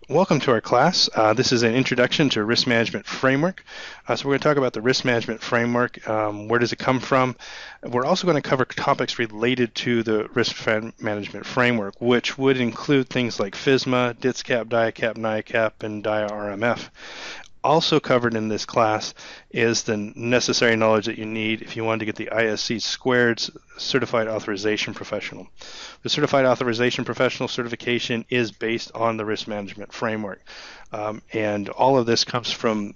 Welcome to our class. This is an introduction to risk management framework. So we're going to talk about the risk management framework. Where does it come from? We're also going to cover topics related to the risk management framework, which would include things like FISMA, DIACAP, DIACAP, NICAP, and DIARMF. Also covered in this class is the necessary knowledge that you need if you want to get the ISC squared Certified Authorization Professional. The Certified Authorization Professional certification is based on the risk management framework. And all of this comes from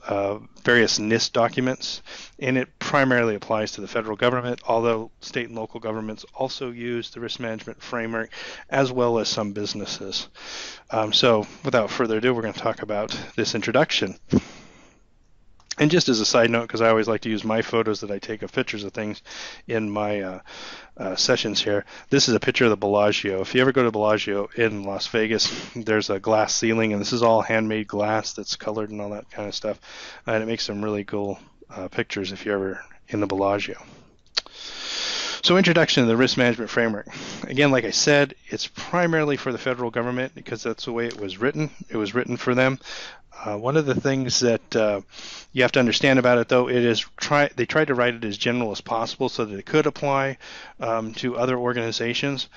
various NIST documents, and it primarily applies to the federal government, although state and local governments also use the risk management framework, as well as some businesses. So without further ado, we're going to talk about this introduction. And just as a side note, because I always like to use my photos that I take of pictures of things in my sessions here, this is a picture of the Bellagio. If you ever go to Bellagio in Las Vegas, there's a glass ceiling, and this is all handmade glass that's colored and all that kind of stuff. And it makes some really cool pictures if you're ever in the Bellagio. So introduction to the risk management framework. Again, like I said, it's primarily for the federal government because that's the way it was written. It was written for them. One of the things that you have to understand about it, though, they tried to write it as general as possible so that it could apply to other organizations.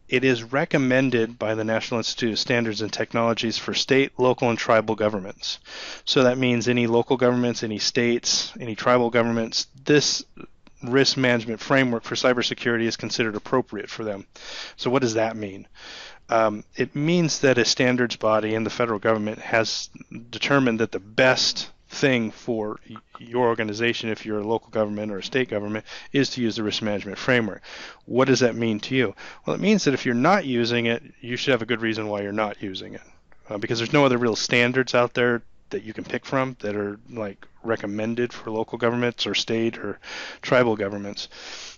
It is recommended by the National Institute of Standards and Technologies for state, local, and tribal governments. So that means any local governments, any states, any tribal governments, this risk management framework for cybersecurity is considered appropriate for them. So what does that mean? It means that a standards body in the federal government has determined that the best thing for your organization, if you're a local government or a state government, is to use the risk management framework. What does that mean to you? Well, it means that if you're not using it, you should have a good reason why you're not using it, because there's no other real standards out there that you can pick from that are like recommended for local governments or state or tribal governments.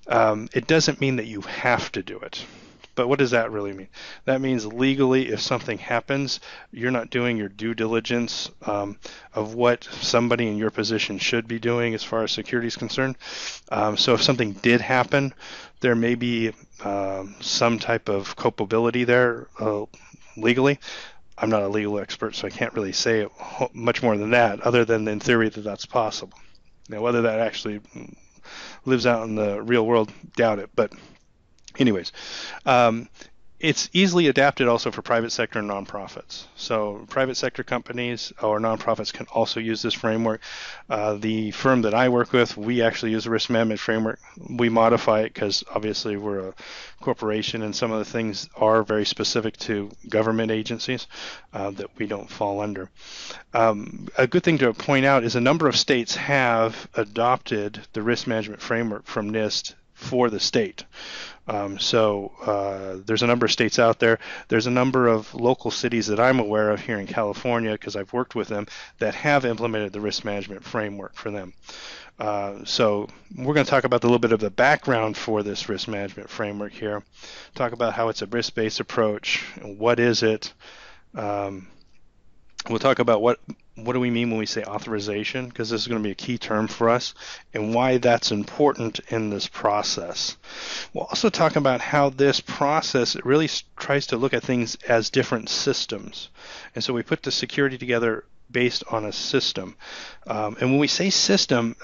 It doesn't mean that you have to do it. But what does that really mean? That means legally, if something happens, you're not doing your due diligence of what somebody in your position should be doing as far as security is concerned. So if something did happen, there may be some type of culpability there legally. I'm not a legal expert, so I can't really say much more than that, other than in theory that that's possible. Now, whether that actually lives out in the real world, doubt it. But anyways, it's easily adapted also for private sector and nonprofits. So private sector companies or nonprofits can also use this framework. The firm that I work with, we actually use the risk management framework. We modify it because obviously we're a corporation and some of the things are very specific to government agencies that we don't fall under. A good thing to point out is a number of states have adopted the risk management framework from NIST for the state. So there's a number of states out there. There's a number of local cities that I'm aware of here in California, because I've worked with them, that have implemented the risk management framework for them. So we're going to talk about a little bit of the background for this risk management framework here. Talk about how it's a risk-based approach. What is it? We'll talk about what do we mean when we say authorization, because this is going to be a key term for us, and why that's important in this process. We'll also talk about how this process really tries to look at things as different systems. And so we put the security together based on a system. And when we say system,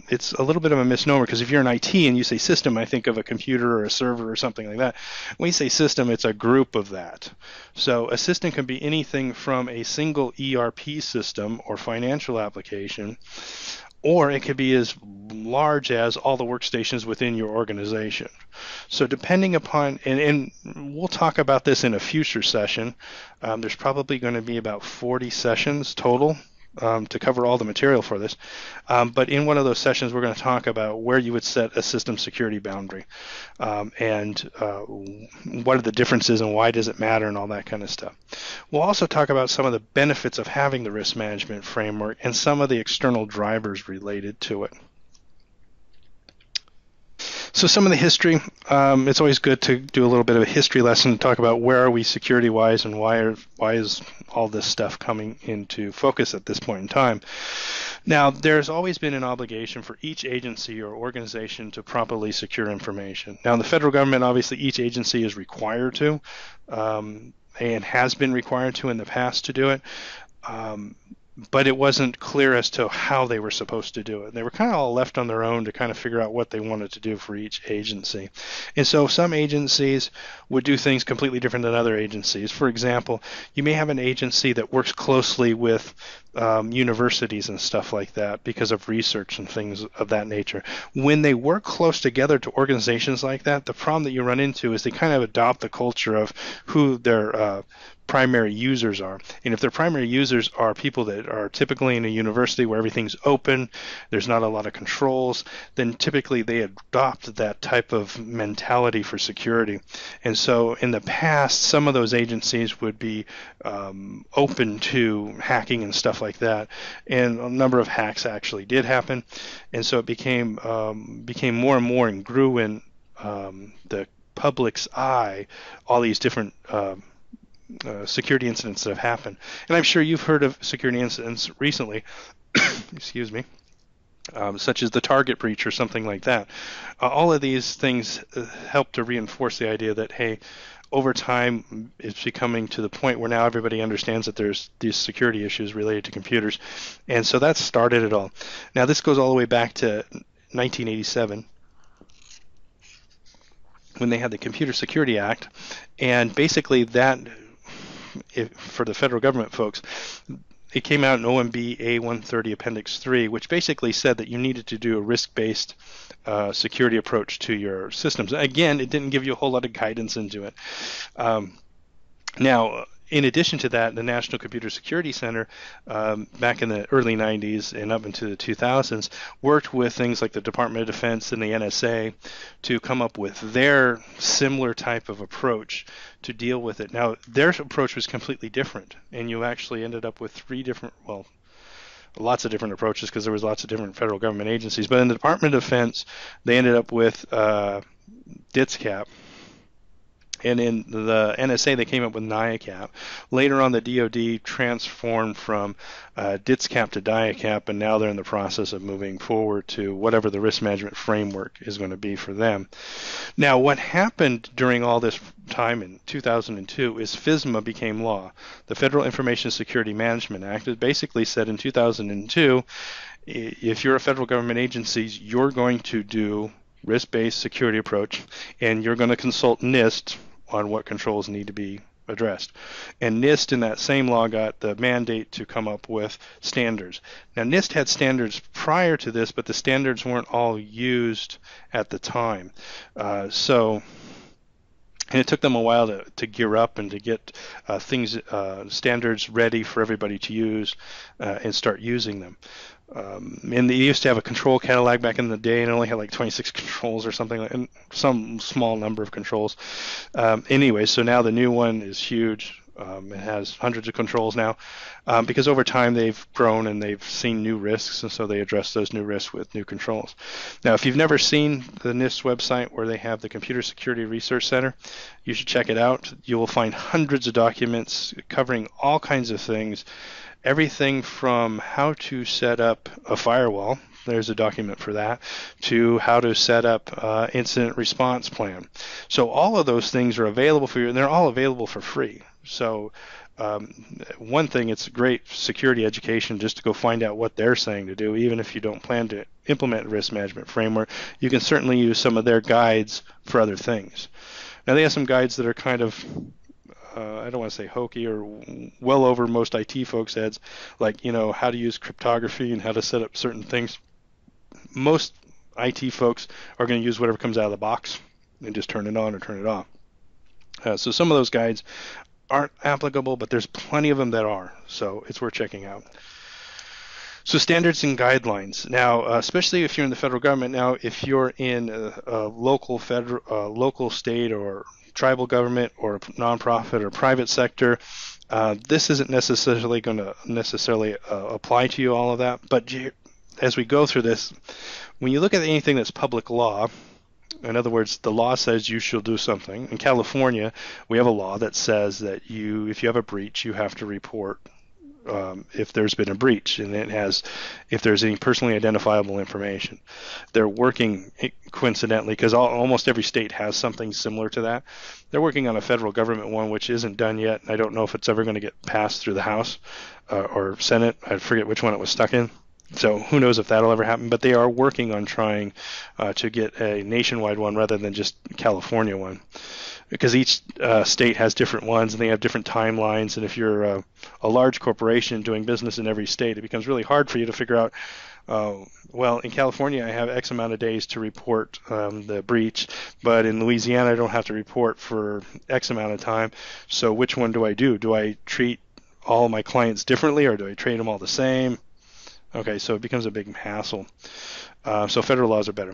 it's a little bit of a misnomer, because if you're in IT and you say system, I think of a computer or a server or something like that. When we say system, it's a group of that. So a system can be anything from a single ERP system or financial application, or it could be as large as all the workstations within your organization. So depending upon, and we'll talk about this in a future session, there's probably going to be about 40 sessions total to cover all the material for this. But in one of those sessions, we're going to talk about where you would set a system security boundary and what are the differences and why does it matter and all that kind of stuff. We'll also talk about some of the benefits of having the risk management framework and some of the external drivers related to it. So some of the history, it's always good to do a little bit of a history lesson, talk about where are we security-wise and why is all this stuff coming into focus at this point in time. Now, there's always been an obligation for each agency or organization to properly secure information. Now, in the federal government, obviously, each agency is required to. and has been required to in the past to do it. But it wasn't clear as to how they were supposed to do it. They were kind of all left on their own to kind of figure out what they wanted to do for each agency. And so some agencies would do things completely different than other agencies. For example, you may have an agency that works closely with universities and stuff like that because of research and things of that nature. When they work close together to organizations like that, the problem that you run into is they kind of adopt the culture of who their primary users are. And if their primary users are people that are typically in a university where everything's open, there's not a lot of controls, then typically they adopt that type of mentality for security. And so in the past, some of those agencies would be open to hacking and stuff like that. And a number of hacks actually did happen. And so it became more and more and grew in the public's eye, all these different security incidents that have happened. And I'm sure you've heard of security incidents recently, excuse me, such as the Target breach or something like that. All of these things help to reinforce the idea that, hey, over time it's becoming to the point where now everybody understands that there's these security issues related to computers. And so that started it all. Now this goes all the way back to 1987. When they had the Computer Security Act, and basically that, for the federal government folks, it came out in OMB A130 Appendix 3, which basically said that you needed to do a risk-based security approach to your systems. Again, it didn't give you a whole lot of guidance into it. Now, in addition to that, the National Computer Security Center, back in the early 90s and up into the 2000s, worked with things like the Department of Defense and the NSA to come up with their similar type of approach to deal with it. Now, their approach was completely different, and you actually ended up with lots of different approaches because there was lots of different federal government agencies. But in the Department of Defense, they ended up with DIACAP. And in the NSA, they came up with DIACAP. Later on, the DoD transformed from DIACAP to DIACAP, and now they're in the process of moving forward to whatever the risk management framework is going to be for them. Now, what happened during all this time in 2002 is FISMA became law. The Federal Information Security Management Act. It basically said in 2002, if you're a federal government agency, you're going to do risk-based security approach, and you're going to consult NIST on what controls need to be addressed. And NIST in that same law got the mandate to come up with standards. Now NIST had standards prior to this, but the standards weren't all used at the time. And it took them a while to gear up and to get standards ready for everybody to use and start using them. And they used to have a control catalog back in the day, and it only had like 26 controls or something, and some small number of controls. Anyway, so now the new one is huge. It has hundreds of controls now because over time they've grown and they've seen new risks, and so they address those new risks with new controls. Now, if you've never seen the NIST website where they have the Computer Security Research Center, you should check it out. You will find hundreds of documents covering all kinds of things. Everything from how to set up a firewall, there's a document for that, to how to set up incident response plan. So all of those things are available for you, and they're all available for free. So one thing, it's great security education just to go find out what they're saying to do. Even if you don't plan to implement a risk management framework, you can certainly use some of their guides for other things. Now, they have some guides that are kind of I don't want to say hokey or well over most IT folks' heads, like, how to use cryptography and how to set up certain things. Most IT folks are going to use whatever comes out of the box and just turn it on or turn it off. So some of those guides aren't applicable, but there's plenty of them that are, so it's worth checking out. So standards and guidelines. Now, especially if you're in the federal government, now if you're in a local, state, or tribal government or a nonprofit or private sector, this isn't necessarily going to apply to you, all of that. But as we go through this, when you look at anything that's public law, in other words, the law says you shall do something. In California, we have a law that says that if you have a breach, you have to report if there's been a breach, and it has if there's any personally identifiable information. They're working coincidentally, because almost every state has something similar to that. They're working on a federal government one which isn't done yet. I don't know if it's ever going to get passed through the House or Senate. I forget which one it was stuck in. So who knows if that'll ever happen, but they are working on trying to get a nationwide one rather than just California one, because each state has different ones and they have different timelines. And if you're a large corporation doing business in every state, it becomes really hard for you to figure out, well, in California I have X amount of days to report the breach, but in Louisiana I don't have to report for X amount of time. So which one do I do? Do I treat all my clients differently, or do I treat them all the same? Okay, so it becomes a big hassle. So federal laws are better.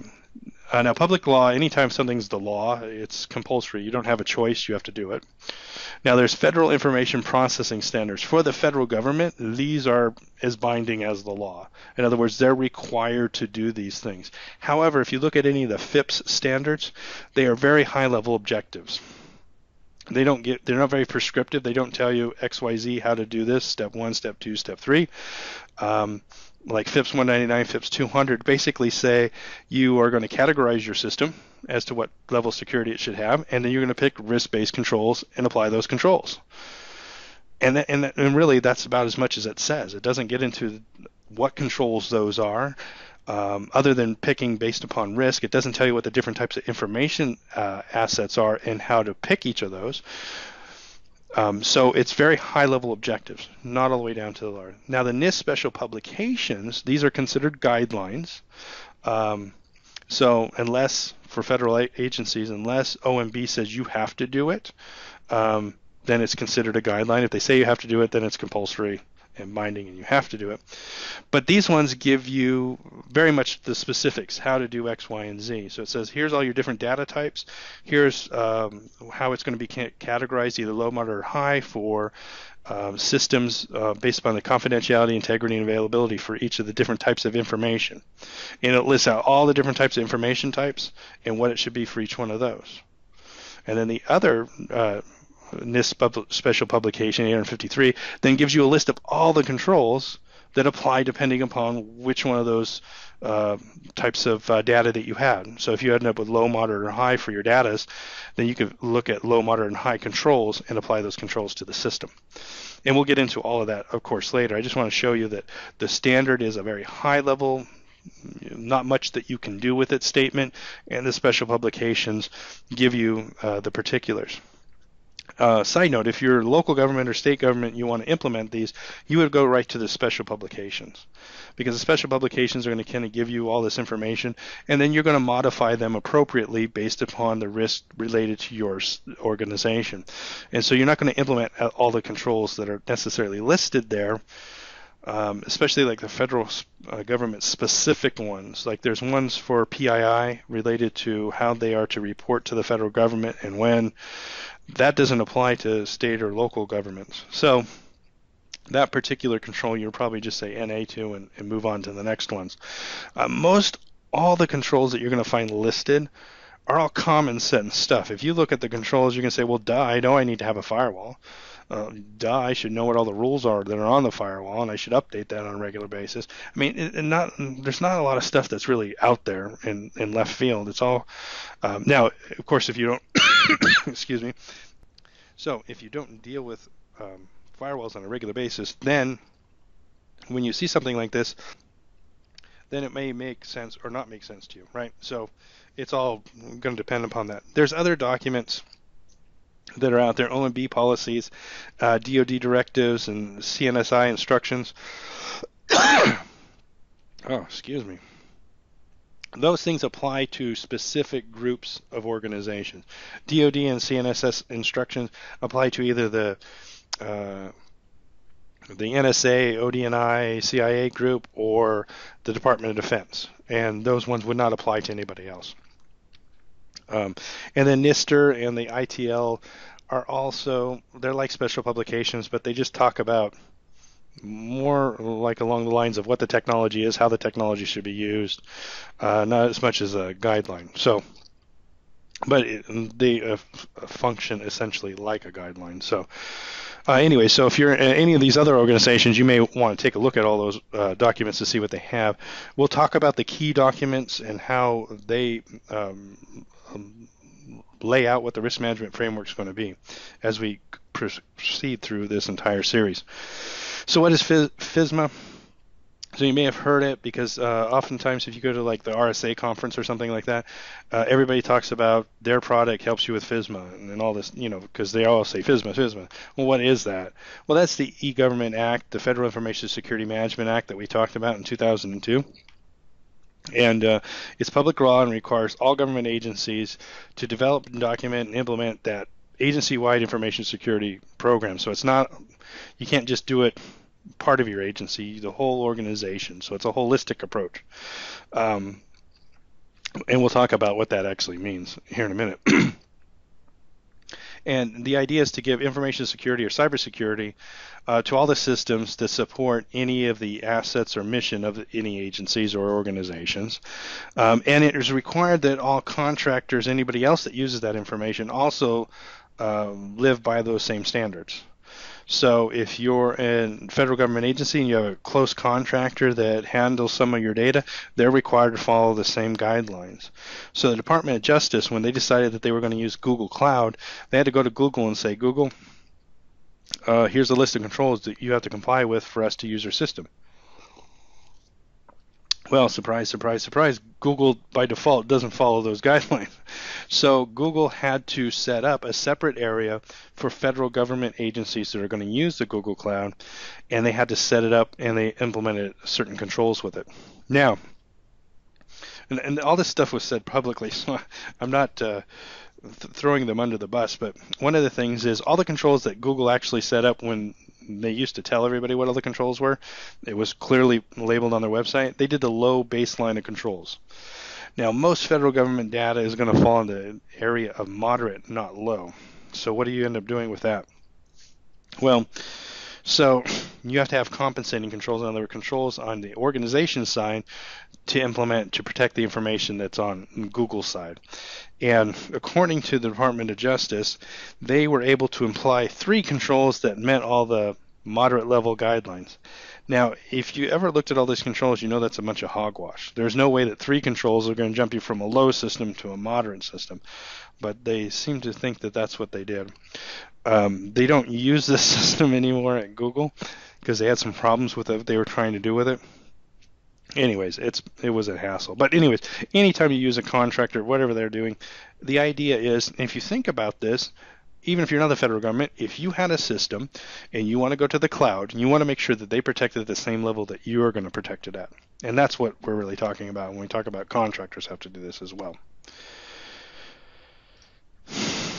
Now, public law, anytime something's the law, it's compulsory. You don't have a choice. You have to do it. Now, there's federal information processing standards. For the federal government, these are as binding as the law. In other words, they're required to do these things. However, if you look at any of the FIPS standards, they are very high-level objectives. They're not very prescriptive. They don't tell you XYZ how to do this, step 1, step 2, step 3. Like FIPS 199, FIPS 200 basically say you are going to categorize your system as to what level of security it should have, and then you're going to pick risk-based controls and apply those controls. And really that's about as much as it says. It doesn't get into what controls those are. Other than picking based upon risk, it doesn't tell you what the different types of information assets are and how to pick each of those. So it's very high-level objectives, not all the way down to the lower. Now, the NIST special publications, these are considered guidelines. So unless, for federal agencies, unless OMB says you have to do it, then it's considered a guideline. If they say you have to do it, then it's compulsory and binding, and you have to do it. But these ones give you very much the specifics, how to do X, Y, and Z. So it says, here's all your different data types. Here's how it's going to be categorized, either low, moderate, or high for systems based upon the confidentiality, integrity, and availability for each of the different types of information. And it lists out all the different types of information types and what it should be for each one of those. And then the other NIST special publication 853 then gives you a list of all the controls that apply depending upon which one of those types of data that you had. So if you end up with low, moderate, or high for your data, then you could look at low, moderate, and high controls and apply those controls to the system. And we'll get into all of that, of course, later. I just want to show you that the standard is a very high level, not much that you can do with it statement, and the special publications give you the particulars. Side note, if you're local government or state government, you want to implement these, you would go right to the special publications, because the special publications are going to kind of give you all this information, and then you're going to modify them appropriately based upon the risk related to your organization. And so you're not going to implement all the controls that are necessarily listed there, especially like the federal government specific ones. Like there's ones for PII related to how they are to report to the federal government and when. That doesn't apply to state or local governments. So that particular control, you'll probably just say NA to and move on to the next ones. Most all the controls that you're going to find listed are all common sense stuff. If you look at the controls, you can say, well, duh, I know I need to have a firewall. Duh, I should know what all the rules are that are on the firewall, and I should update that on a regular basis. I mean, there's not a lot of stuff that's really out there in left field. It's all now, of course, if you don't, excuse me. So if you don't deal with firewalls on a regular basis, then when you see something like this, then it may make sense or not make sense to you, right? So it's all going to depend upon that. There's other documents that are out there, OMB policies, DoD directives, and CNSI instructions. Oh, excuse me. Those things apply to specific groups of organizations. DoD and CNSS instructions apply to either the NSA, ODNI, CIA group, or the Department of Defense, and those ones would not apply to anybody else. And then NIST and the ITL are also, they're like special publications, but they just talk about more like along the lines of what the technology is, how the technology should be used, not as much as a guideline. So, but they function essentially like a guideline. So, Anyway, so if you're in any of these other organizations, you may want to take a look at all those documents to see what they have. We'll talk about the key documents and how they lay out what the risk management framework is going to be as we proceed through this entire series. So what is FISMA? So you may have heard it because oftentimes if you go to like the RSA conference or something like that, everybody talks about their product helps you with FISMA and all this, because they all say FISMA, FISMA. Well, what is that? Well, that's the E-Government Act, the Federal Information Security Management Act that we talked about in 2002. And it's public law and requires all government agencies to develop, document, and implement that agency-wide information security program. So it's not, you can't just do it part of your agency, the whole organization. So it's a holistic approach. And we'll talk about what that actually means here in a minute. And the idea is to give information security or cybersecurity to all the systems that support any of the assets or mission of any agencies or organizations. And it is required that all contractors, anybody else that uses that information, also live by those same standards. So if you're a federal government agency and you have a close contractor that handles some of your data, they're required to follow the same guidelines. So the Department of Justice, when they decided that they were going to use Google Cloud, they had to go to Google and say, Google, here's a list of controls that you have to comply with for us to use your system. Well, surprise, surprise, surprise, Google by default doesn't follow those guidelines. So Google had to set up a separate area for federal government agencies that are going to use the Google Cloud, and they had to set it up and they implemented certain controls with it. Now, and all this stuff was said publicly, so I'm not throwing them under the bus, but one of the things is all the controls that Google actually set up when they used to tell everybody what all the controls were, it was clearly labeled on their website. They did the low baseline of controls. Now, most federal government data is going to fall in the area of moderate, not low. So what do you end up doing with that? Well, so you have to have compensating controls, and other controls on the organization side to implement to protect the information that's on Google's side. And according to the Department of Justice, they were able to apply 3 controls that met all the moderate level guidelines. Now, if you ever looked at all these controls, you know that's a bunch of hogwash. There's no way that 3 controls are going to jump you from a low system to a moderate system. But they seem to think that that's what they did. They don't use this system anymore at Google because they had some problems with what they were trying to do with it. Anyways, it was a hassle. But anyways, anytime you use a contractor, whatever they're doing, the idea is, if you think about this, even if you're not the federal government, if you had a system and you want to go to the cloud, and you want to make sure that they protect it at the same level that you are going to protect it at. And that's what we're really talking about when we talk about contractors have to do this as well.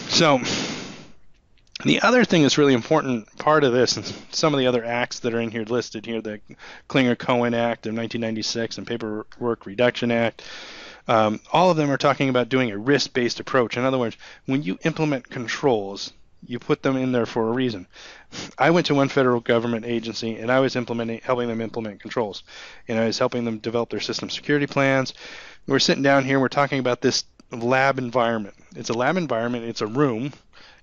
So the other thing that's really important part of this, and some of the other acts that are in here listed here, the Clinger-Cohen Act of 1996 and Paperwork Reduction Act, all of them are talking about doing a risk-based approach. In other words, when you implement controls, you put them in there for a reason. I went to one federal government agency, and I was helping them implement controls. And I was helping them develop their system security plans. We're sitting down here, and we're talking about this lab environment. It's a lab environment. It's a room.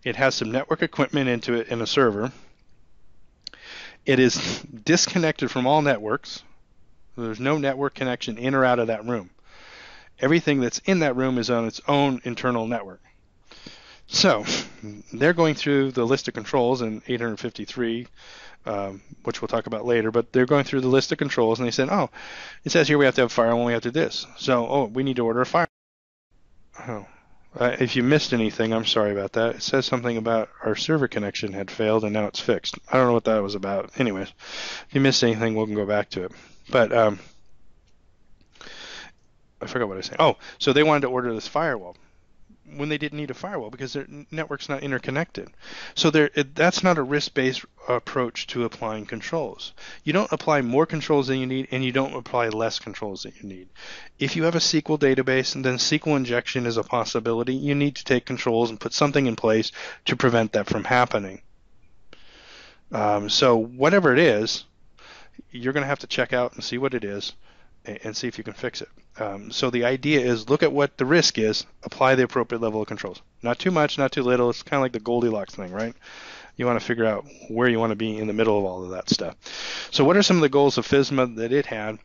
It has some network equipment into it and a server. It is disconnected from all networks. There's no network connection in or out of that room. Everything that's in that room is on its own internal network. So they're going through the list of controls in 853, which we'll talk about later, but they're going through the list of controls, and they said, oh, it says here we have to have a firewall, we have to do this. So, we need to order a firewall. Oh. If you missed anything, I'm sorry about that. It says something about our server connection had failed and now it's fixed. I don't know what that was about. Anyways, if you missed anything, we can go back to it. But I forgot what I was saying. Oh, so they wanted to order this firewall when they didn't need a firewall because their network's not interconnected. So that's not a risk-based approach to applying controls. You don't apply more controls than you need, and you don't apply less controls than you need. If you have a SQL database, then SQL injection is a possibility. You need to take controls and put something in place to prevent that from happening. So whatever it is, you're going to have to check out and see what it is and see if you can fix it. So the idea is look at what the risk is, apply the appropriate level of controls. Not too much, not too little. It's kind of like the Goldilocks thing, right? You want to figure out where you want to be in the middle of all of that stuff. So what are some of the goals of FISMA that it had,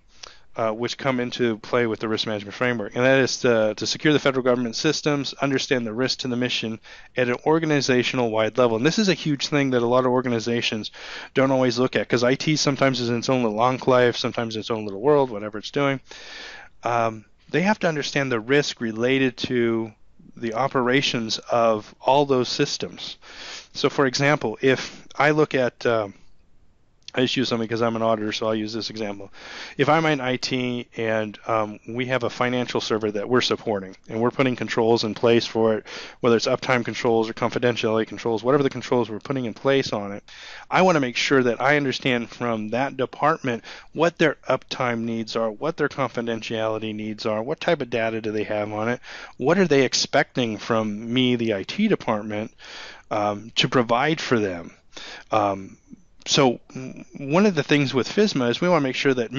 which come into play with the risk management framework? And that is to secure the federal government systems, understand the risk to the mission at an organizational wide level. And this is a huge thing that a lot of organizations don't always look at, because IT sometimes is in its own little enclave, sometimes its own little world, whatever it's doing. They have to understand the risk related to the operations of all those systems. So for example, if I look at I just use something because I'm an auditor, so I'll use this example. If I'm in IT and we have a financial server that we're supporting, and we're putting controls in place for it, whether it's uptime controls or confidentiality controls, whatever the controls we're putting in place on it, I want to make sure that I understand from that department what their uptime needs are, what their confidentiality needs are, what type of data do they have on it, what are they expecting from me, the IT department, to provide for them. So one of the things with FISMA is we want to make sure that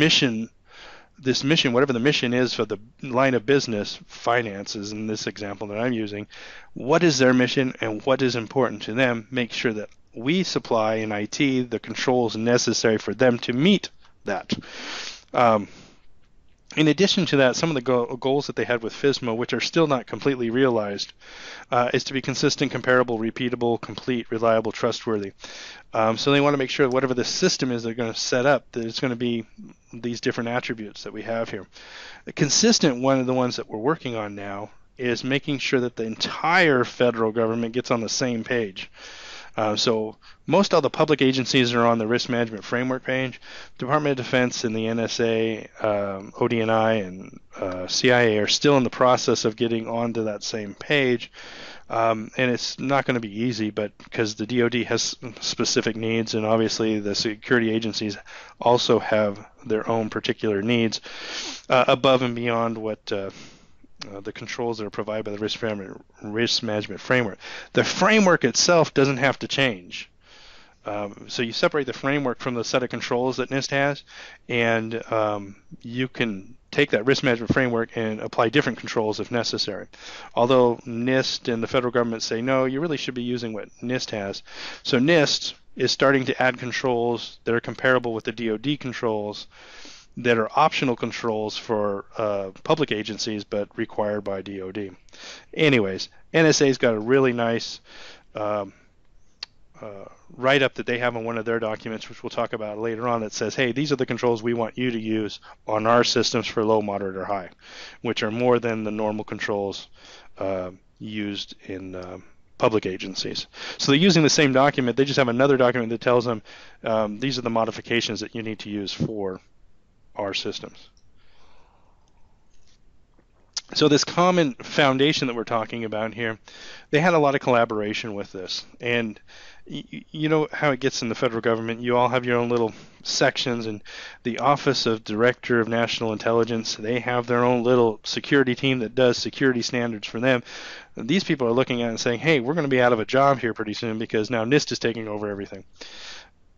this mission, whatever the mission is for the line of business, finances in this example that I'm using, what is their mission and what is important to them, make sure that we supply in IT the controls necessary for them to meet that. In addition to that, some of the goals that they had with FISMA, which are still not completely realized, is to be consistent, comparable, repeatable, complete, reliable, trustworthy. So they want to make sure that whatever the system is they're going to set up, that it's going to be these different attributes that we have here. The consistent, one of the ones that we're working on now, is making sure that the entire federal government gets on the same page. So most all the public agencies are on the risk management framework page. Department of Defense and the NSA, ODNI, and CIA are still in the process of getting onto that same page. And it's not going to be easy, but because the DoD has specific needs, and obviously the security agencies also have their own particular needs above and beyond what the controls that are provided by the risk management framework. The framework itself doesn't have to change. So you separate the framework from the set of controls that NIST has, and you can take that risk management framework and apply different controls if necessary. Although NIST and the federal government say, no, you really should be using what NIST has. So NIST is starting to add controls that are comparable with the DoD controls that are optional controls for public agencies but required by DoD. Anyways, NSA's got a really nice write-up that they have on one of their documents, which we'll talk about later on, that says, hey, these are the controls we want you to use on our systems for low, moderate, or high, which are more than the normal controls used in public agencies. So they're using the same document, they just have another document that tells them these are the modifications that you need to use for our systems. So this common foundation that we're talking about here, they had a lot of collaboration with this. And you know how it gets in the federal government. You all have your own little sections, and the Office of Director of National Intelligence, they have their own little security team that does security standards for them. And these people are looking at it and saying, hey, we're going to be out of a job here pretty soon because now NIST is taking over everything.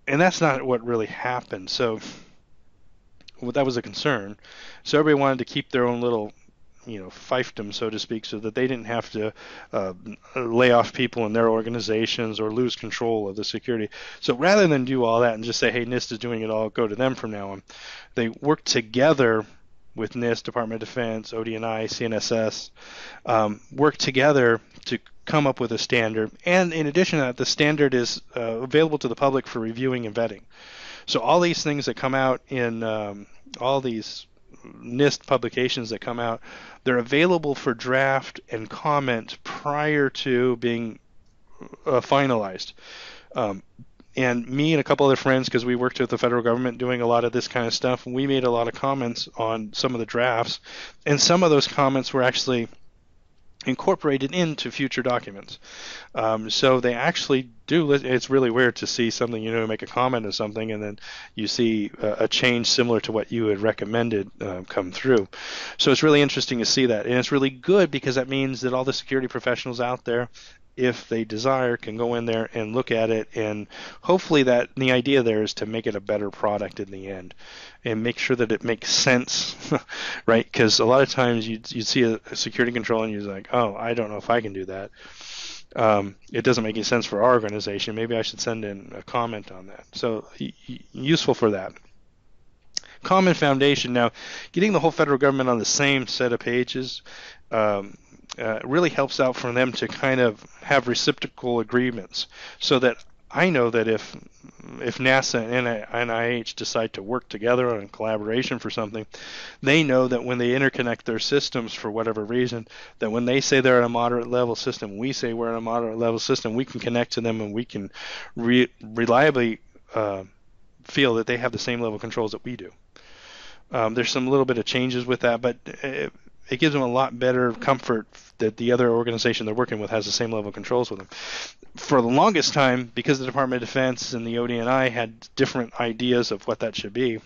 And that's not what really happened. So well, that was a concern. So everybody wanted to keep their own little fiefdom, so to speak, so that they didn't have to lay off people in their organizations or lose control of the security. So rather than do all that and just say, hey, NIST is doing it all, go to them from now on, they worked together with NIST, Department of Defense, ODNI, CNSS, work together to come up with a standard. And in addition to that, the standard is available to the public for reviewing and vetting. So all these things that come out in all these NIST publications that come out, they're available for draft and comment prior to being finalized. And me and a couple other friends, because we worked with the federal government doing a lot of this kind of stuff, we made a lot of comments on some of the drafts, and some of those comments were actually incorporated into future documents. So they actually do. It's really weird to see something, make a comment on something, and then you see a change similar to what you had recommended come through. So it's really interesting to see that, and it's really good because that means that all the security professionals out there, if they desire, can go in there and look at it, and hopefully the idea there is to make it a better product in the end and make sure that it makes sense, right? Because a lot of times you'd see a security control and you're like, oh, I don't know if I can do that. it doesn't make any sense for our organization. Maybe I should send in a comment on that. So useful for that. Common foundation. Now, getting the whole federal government on the same set of pages really helps out for them to kind of have reciprocal agreements, so that I know that if NASA and NIH decide to work together on collaboration for something, they know that when they interconnect their systems for whatever reason, that when they say they're at a moderate level system, we say we're at a moderate level system, we can connect to them and we can reliably feel that they have the same level of controls that we do. There's some little bit of changes with that, but it gives them a lot better comfort that the other organization they're working with has the same level of controls with them. For the longest time, because the Department of Defense and the ODNI had different ideas of what that should be,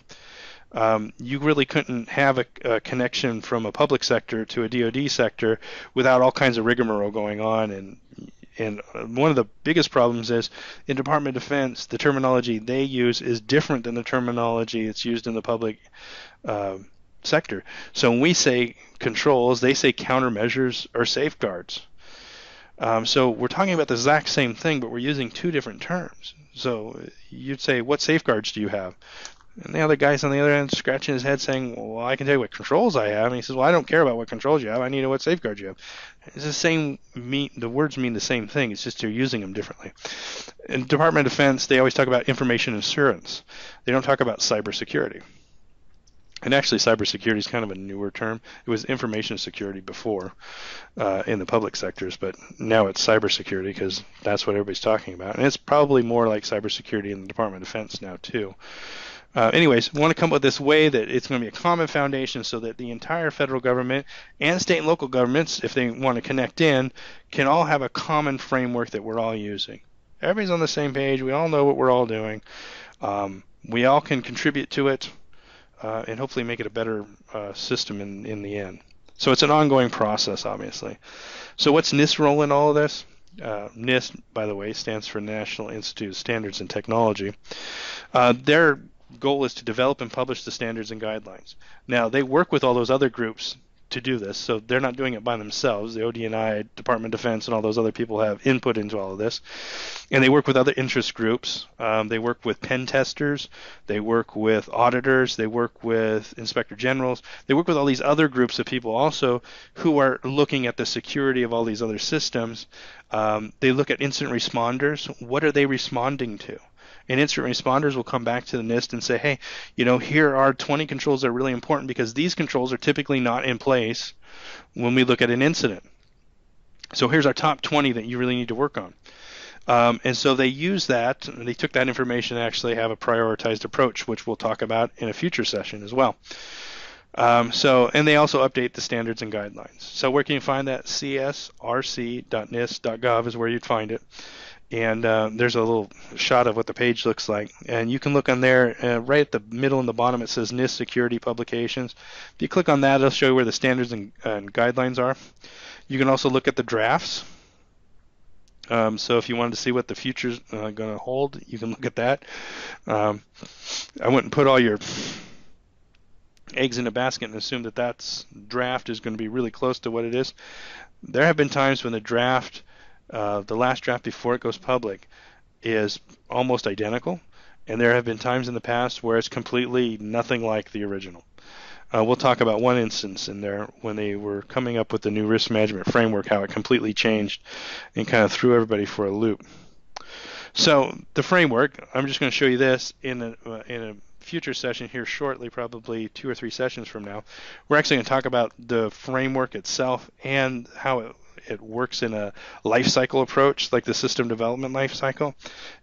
you really couldn't have a connection from a public sector to a DoD sector without all kinds of rigmarole going on. And one of the biggest problems is in Department of Defense, the terminology they use is different than the terminology that's used in the public sector. So when we say controls, they say countermeasures or safeguards. So we're talking about the exact same thing, but we're using two different terms. So you'd say, what safeguards do you have? And the other guy's on the other end scratching his head saying, well, I can tell you what controls I have. And he says, well, I don't care about what controls you have. I need to know what safeguards you have. It's the same, the words mean the same thing. It's just you're using them differently. In Department of Defense, they always talk about information assurance. They don't talk about cybersecurity. And actually, cybersecurity is kind of a newer term. It was information security before in the public sectors, but now it's cybersecurity because that's what everybody's talking about. And it's probably more like cybersecurity in the Department of Defense now, too. Anyways, we want to come up with this way that it's going to be a common foundation so that the entire federal government and state and local governments, if they want to connect in, can all have a common framework that we're all using. Everybody's on the same page. We all know what we're all doing. We all can contribute to it and hopefully make it a better system in the end. So it's an ongoing process, obviously. So what's NIST role in all of this? NIST, by the way, stands for National Institute of Standards and Technology. Their goal is to develop and publish the standards and guidelines. Now, they work with all those other groups to do this, so they're not doing it by themselves. The ODNI, Department of Defense, and all those other people have input into all of this. And they work with other interest groups. They work with pen testers. They work with auditors. They work with inspector generals. They work with all these other groups of people also who are looking at the security of all these other systems. They look at incident responders. What are they responding to? And incident responders will come back to the NIST and say, hey, here are 20 controls that are really important because these controls are typically not in place when we look at an incident. So here's our top 20 that you really need to work on. And so they use that, and they took that information and actually have a prioritized approach, which we'll talk about in a future session as well. And they also update the standards and guidelines. So where can you find that? csrc.nist.gov is where you'd find it. And there's a little shot of what the page looks like. And you can look on there, right at the middle and the bottom, it says NIST Security Publications. If you click on that, it'll show you where the standards and guidelines are. You can also look at the drafts. So if you wanted to see what the future's going to hold, you can look at that. I wouldn't put all your eggs in a basket and assume that that's draft is going to be really close to what it is. There have been times when the draft, the last draft before it goes public, is almost identical, and there have been times in the past where it's completely nothing like the original. We'll talk about one instance in there when they were coming up with the new risk management framework, how it completely changed and kind of threw everybody for a loop. So the framework, I'm just going to show you this in a future session here shortly, probably 2 or 3 sessions from now. We're actually going to talk about the framework itself and how it works in a life cycle approach, like the system development life cycle.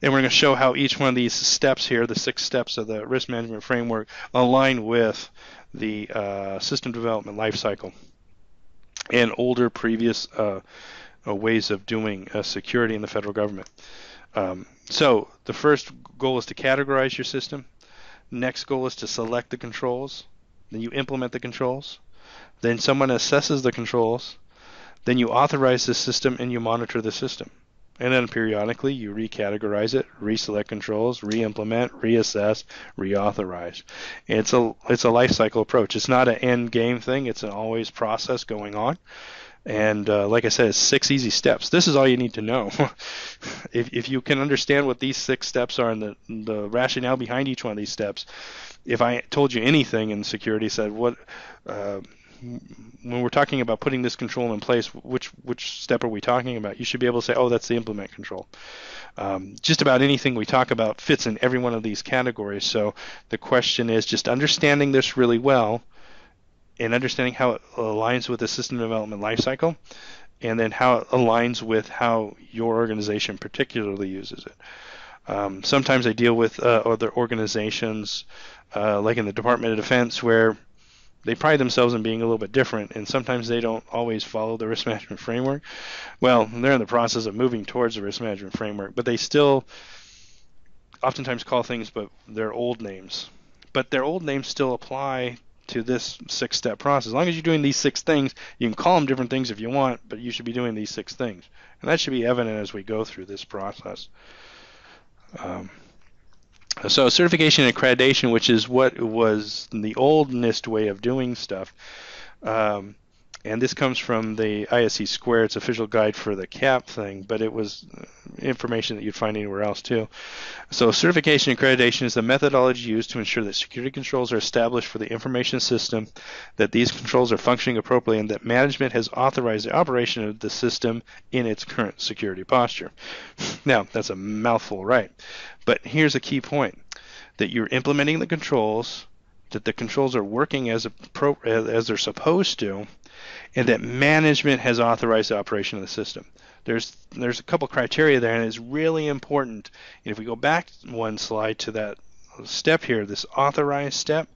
And we're going to show how each one of these steps here, the 6 steps of the risk management framework, align with the system development life cycle and older previous ways of doing security in the federal government. So the first goal is to categorize your system. Next goal is to select the controls. Then you implement the controls. Then someone assesses the controls. Then you authorize the system and you monitor the system. And then periodically you recategorize it, reselect controls, re-implement, reassess, reauthorize. It's a life cycle approach. It's not an end game thing. It's an always process going on. And like I said, it's 6 easy steps. This is all you need to know. If you can understand what these 6 steps are and the rationale behind each one of these steps, if I told you anything in security, said what when we're talking about putting this control in place, which step are we talking about? You should be able to say, oh, that's the implement control. Just about anything we talk about fits in every one of these categories. So the question is just understanding this really well and understanding how it aligns with the system development lifecycle, and then how it aligns with how your organization particularly uses it. Sometimes I deal with other organizations, like in the Department of Defense, where they pride themselves in being a little bit different, and sometimes they don't always follow the risk management framework. Well, they're in the process of moving towards the risk management framework, but they still oftentimes call things but their old names. But their old names still apply to this 6-step process. As long as you're doing these 6 things, you can call them different things if you want, but you should be doing these 6 things. And that should be evident as we go through this process. So certification and accreditation, which is what was the old NIST way of doing stuff, and this comes from the ISC Square. It's official guide for the CAP thing, but it was information that you'd find anywhere else too. So certification and accreditation is the methodology used to ensure that security controls are established for the information system, that these controls are functioning appropriately, and that management has authorized the operation of the system in its current security posture. Now, that's a mouthful, right? But here's a key point, that you're implementing the controls, that the controls are working as they're supposed to, and that management has authorized the operation of the system. There's a couple criteria there, and it's really important. And if we go back one slide to that step here, this authorized step,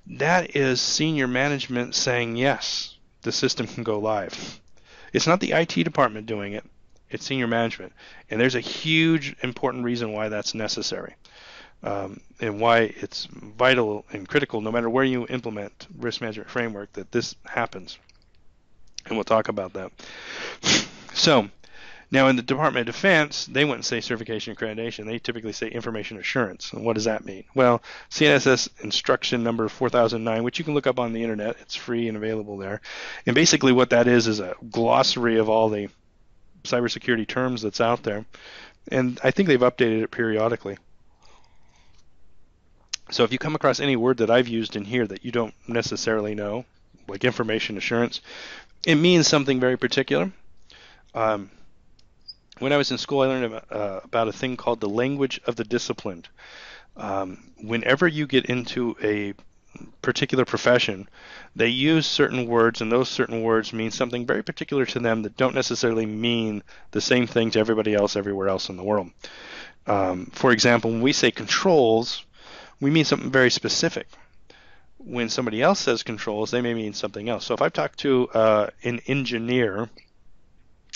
that is senior management saying, yes, the system can go live. It's not the IT department doing it. It's senior management. And there's a huge important reason why that's necessary, and why it's vital and critical, no matter where you implement risk management framework, that this happens. And we'll talk about that. So now in the Department of Defense, they wouldn't say certification accreditation. They typically say information assurance. And what does that mean? Well, CNSS instruction number 4009, which you can look up on the internet. It's free and available there. And basically what that is a glossary of all the cybersecurity terms that's out there. And I think they've updated it periodically. So if you come across any word that I've used in here that you don't necessarily know, like information assurance, it means something very particular. When I was in school, I learned about a thing called the language of the disciplined. Whenever you get into a particular profession, they use certain words, and those certain words mean something very particular to them that don't necessarily mean the same thing to everybody else everywhere else in the world. For example, when we say controls, we mean something very specific. When somebody else says controls, they may mean something else. So if I've talked to an engineer,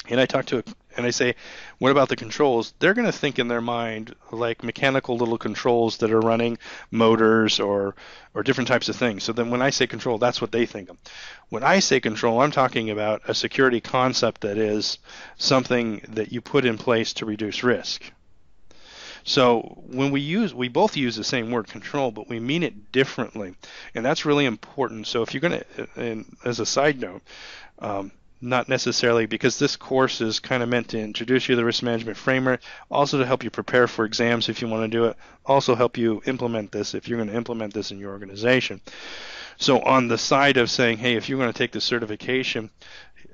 and I say, what about the controls? They're going to think in their mind like mechanical little controls that are running motors or different types of things. So then when I say control, that's what they think of. When I say control, I'm talking about a security concept that is something that you put in place to reduce risk. So when we both use the same word, control, but we mean it differently, and that's really important. So if you're going to, and as a side note, not necessarily, because this course is kind of meant to introduce you to the risk management framework, also to help you prepare for exams if you want to do it, also help you implement this if you're going to implement this in your organization. So on the side of saying, hey, if you're going to take the certification,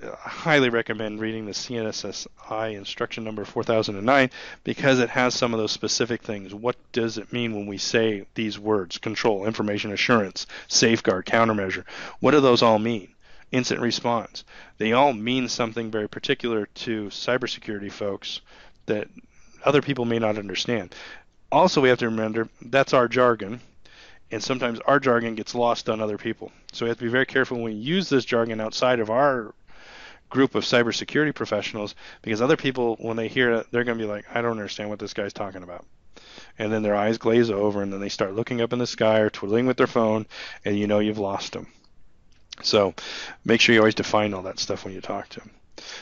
I highly recommend reading the CNSSI instruction number 4009, because it has some of those specific things. What does it mean when we say these words? Control, information assurance, safeguard, countermeasure. What do those all mean? Incident response. They all mean something very particular to cybersecurity folks that other people may not understand. Also, we have to remember that's our jargon, and sometimes our jargon gets lost on other people. So we have to be very careful when we use this jargon outside of our group of cybersecurity professionals, because other people, when they hear it, they're going to be like, I don't understand what this guy's talking about. And then their eyes glaze over, and then they start looking up in the sky or twiddling with their phone, and you know you've lost them. So make sure you always define all that stuff when you talk to them.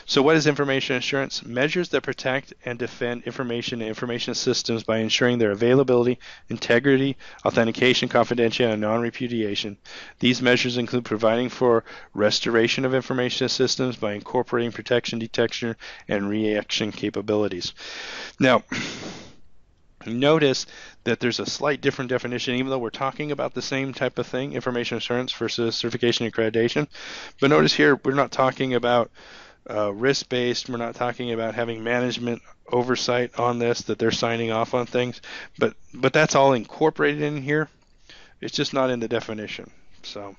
So what is information assurance? Measures that protect and defend information and information systems by ensuring their availability, integrity, authentication, confidentiality, and non-repudiation. These measures include providing for restoration of information systems by incorporating protection, detection, and reaction capabilities. Now, notice that there's a slight different definition, even though we're talking about the same type of thing, information assurance versus certification and accreditation. But notice here, we're not talking about risk-based. We're not talking about having management oversight on this, that they're signing off on things. But that's all incorporated in here. It's just not in the definition. So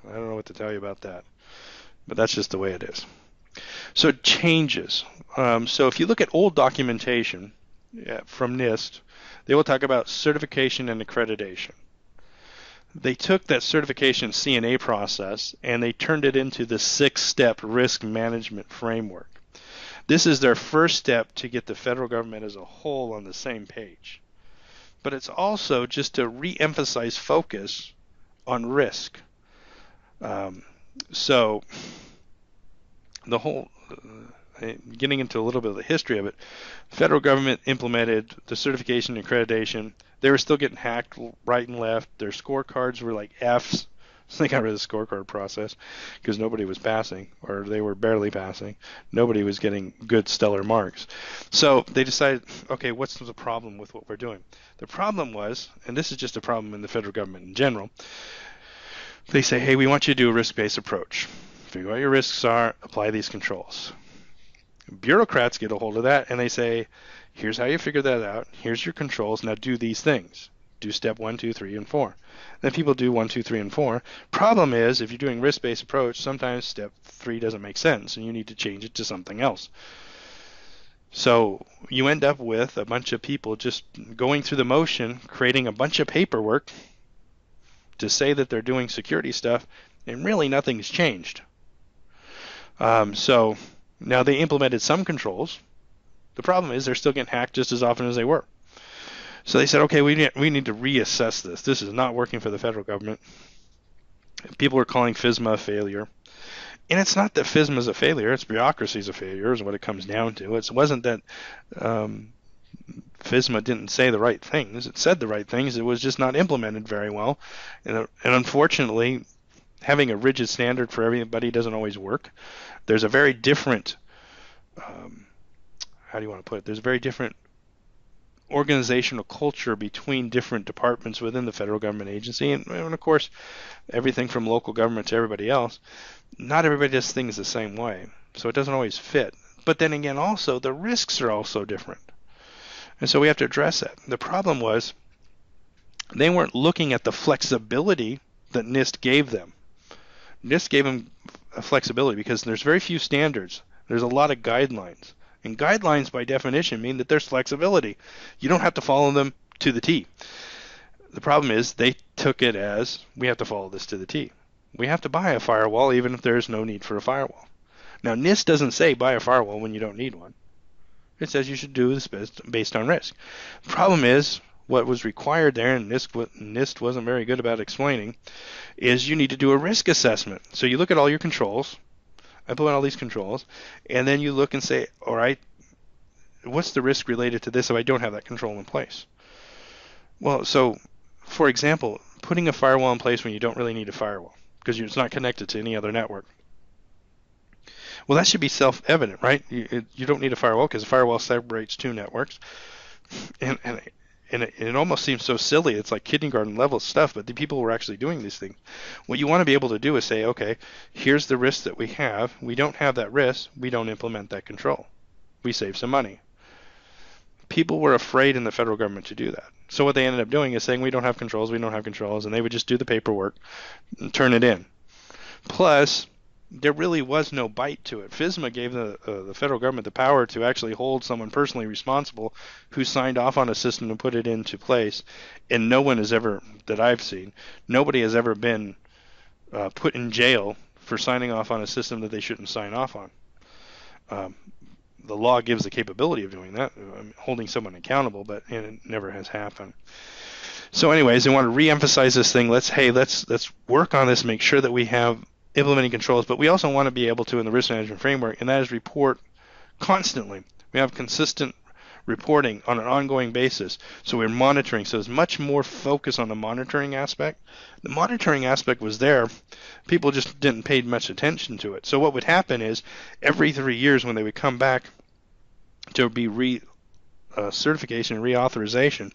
I don't know what to tell you about that. But that's just the way it is. So changes. So if you look at old documentation from NIST, they will talk about certification and accreditation. They took that certification CNA process and they turned it into the 6-step risk management framework. This is their first step to get the federal government as a whole on the same page. But it's also just to re-emphasize focus on risk. So the whole, getting into a little bit of the history of it, the federal government implemented the certification and accreditation. They were still getting hacked right and left. Their scorecards were like Fs. So they got rid of the scorecard process because nobody was passing, or they were barely passing. Nobody was getting good stellar marks. So they decided, okay, what's the problem with what we're doing? The problem was, and this is just a problem in the federal government in general, they say, hey, we want you to do a risk-based approach. Figure out what your risks are, apply these controls. Bureaucrats get a hold of that and they say, here's how you figure that out. Here's your controls. Now do these things. Do step 1, 2, 3, and 4. Then people do 1, 2, 3, and 4. Problem is, if you're doing risk-based approach, sometimes step 3 doesn't make sense and you need to change it to something else. So you end up with a bunch of people just going through the motion, creating a bunch of paperwork to say that they're doing security stuff, and really nothing's changed. So now they implemented some controls. The problem is they're still getting hacked just as often as they were. So they said, okay, we need to reassess this. This is not working for the federal government. People are calling FISMA a failure. And it's not that FISMA is a failure. It's bureaucracy is a failure is what it comes down to. It wasn't that FISMA didn't say the right things. It said the right things. It was just not implemented very well. And unfortunately, having a rigid standard for everybody doesn't always work. There's a very different, how do you want to put it? There's a very different organizational culture between different departments within the federal government agency. And of course, everything from local government to everybody else. Not everybody does things the same way. So it doesn't always fit. But then again, also, the risks are also different. And so we have to address that. The problem was they weren't looking at the flexibility that NIST gave them. NIST gave them a flexibility because there's very few standards. There's a lot of guidelines. And guidelines, by definition, mean that there's flexibility. You don't have to follow them to the T. The problem is they took it as, we have to follow this to the T. We have to buy a firewall even if there's no need for a firewall. Now, NIST doesn't say buy a firewall when you don't need one. It says you should do this based on risk. The problem is, what was required there, and NIST wasn't very good about explaining, is you need to do a risk assessment. So you look at all your controls, implement all these controls, and then you look and say, all right, what's the risk related to this if I don't have that control in place? Well, so, for example, putting a firewall in place when you don't really need a firewall because it's not connected to any other network. Well, that should be self-evident, right? You don't need a firewall because a firewall separates two networks. And it almost seems so silly. It's like kindergarten level stuff, but the people were actually doing these things. What you want to be able to do is say, okay, here's the risk that we have. We don't have that risk. We don't implement that control. We save some money. People were afraid in the federal government to do that. So what they ended up doing is saying, we don't have controls, and they would just do the paperwork and turn it in. Plus, there really was no bite to it. FISMA gave the federal government the power to actually hold someone personally responsible who signed off on a system and put it into place. And no one has ever, that I've seen, nobody has ever been put in jail for signing off on a system that they shouldn't sign off on. The law gives the capability of doing that, holding someone accountable, but it never has happened. So anyways, they want to reemphasize this thing. Let's work on this, make sure that we have implementing controls, but we also want to be able to in the risk management framework, and that is report constantly. We have consistent reporting on an ongoing basis. So we're monitoring. So there's much more focus on the monitoring aspect. The monitoring aspect was there. People just didn't pay much attention to it. So what would happen is every 3 years when they would come back to be certification and reauthorization,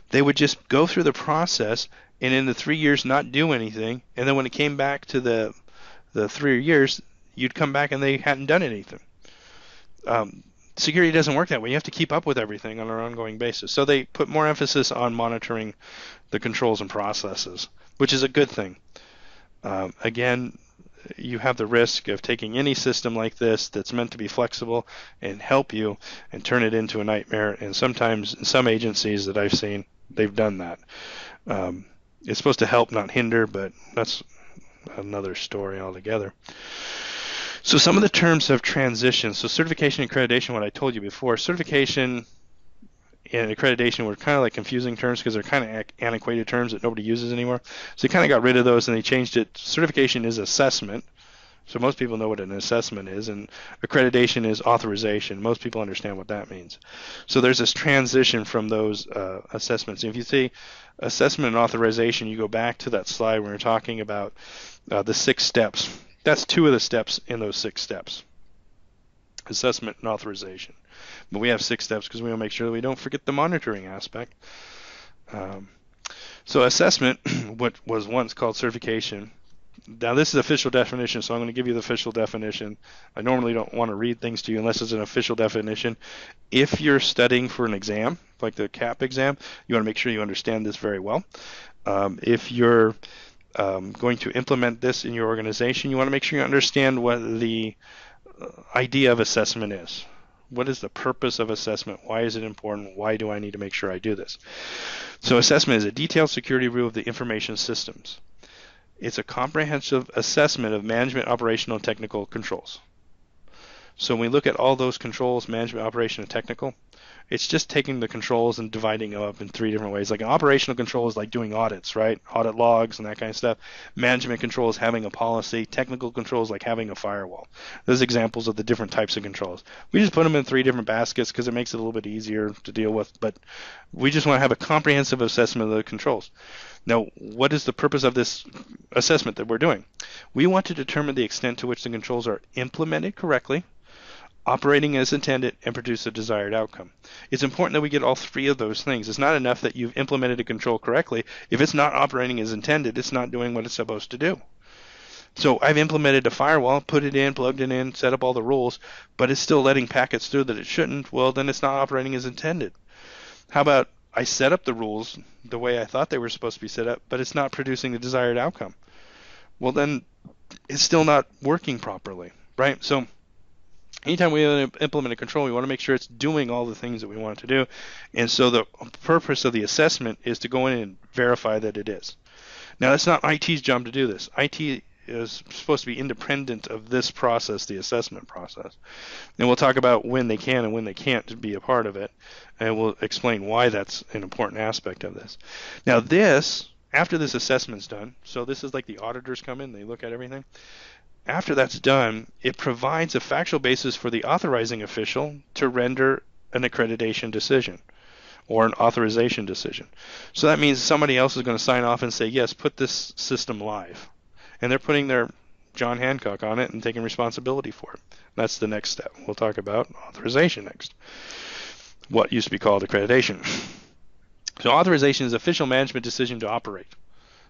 they would just go through the process and in the 3 years not do anything. And then when it came back to the 3 years, you'd come back and they hadn't done anything. Security doesn't work that way. You have to keep up with everything on an ongoing basis. So they put more emphasis on monitoring the controls and processes, which is a good thing. Again, you have the risk of taking any system like this that's meant to be flexible and help you and turn it into a nightmare. And sometimes in some agencies that I've seen, they've done that. It's supposed to help, not hinder, but that's another story altogether. So some of the terms have transitioned. So certification and accreditation, what I told you before, certification and accreditation were kind of like confusing terms because they're kind of antiquated terms that nobody uses anymore. So they kind of got rid of those and they changed it. Certification is assessment. So most people know what an assessment is, and accreditation is authorization. Most people understand what that means. So there's this transition from those assessments. And if you see assessment and authorization, you go back to that slide where we're talking about the 6 steps. That's 2 of the steps in those 6 steps, assessment and authorization. But we have 6 steps because we want to make sure that we don't forget the monitoring aspect. So assessment, what was once called certification. Now this is official definition, so I'm going to give you the official definition. I normally don't want to read things to you unless it's an official definition. If you're studying for an exam, like the CAP exam, you want to make sure you understand this very well. If you're going to implement this in your organization, you want to make sure you understand what the idea of assessment is. What is the purpose of assessment? Why is it important? Why do I need to make sure I do this? So assessment is a detailed security review of the information systems. It's a comprehensive assessment of management, operational, and technical controls. So when we look at all those controls, management, operation, and technical, it's just taking the controls and dividing them up in 3 different ways. Like an operational control is like doing audits, right? Audit logs and that kind of stuff. Management control is having a policy. Technical control is like having a firewall. Those are examples of the different types of controls. We just put them in 3 different baskets because it makes it a little bit easier to deal with. But we just want to have a comprehensive assessment of the controls. Now, what is the purpose of this assessment that we're doing? We want to determine the extent to which the controls are implemented correctly, operating as intended, and produce a desired outcome. It's important that we get all 3 of those things. It's not enough that you've implemented a control correctly. If it's not operating as intended, it's not doing what it's supposed to do. So I've implemented a firewall, put it in, plugged it in, set up all the rules, but it's still letting packets through that it shouldn't. Well, then it's not operating as intended. How about I set up the rules the way I thought they were supposed to be set up, but it's not producing the desired outcome? Well, then it's still not working properly, right? So anytime we implement a control, we want to make sure it's doing all the things that we want it to do. And so the purpose of the assessment is to go in and verify that it is. Now, it's not IT's job to do this. IT is supposed to be independent of this process, the assessment process. And we'll talk about when they can and when they can't be a part of it. And we'll explain why that's an important aspect of this. Now, after this assessment's done, so this is like the auditors come in, they look at everything. After that's done, it provides a factual basis for the authorizing official to render an accreditation decision or an authorization decision. So that means somebody else is going to sign off and say, yes, put this system live. And they're putting their John Hancock on it and taking responsibility for it. That's the next step. We'll talk about authorization next. What used to be called accreditation. So authorization is official management decision to operate.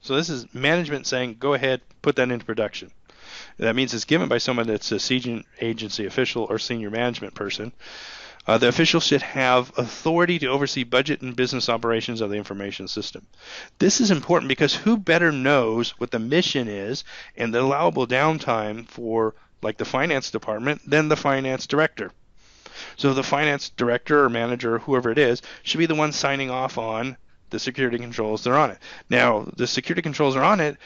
So this is management saying, go ahead, put that into production. That means it's given by someone that's a senior agency official or senior management person. The official should have authority to oversee budget and business operations of the information system. This is important because who better knows what the mission is and the allowable downtime for, like, the finance department than the finance director. So the finance director or manager or whoever it is should be the one signing off on the security controls that are on it. Now, the security controls are on it.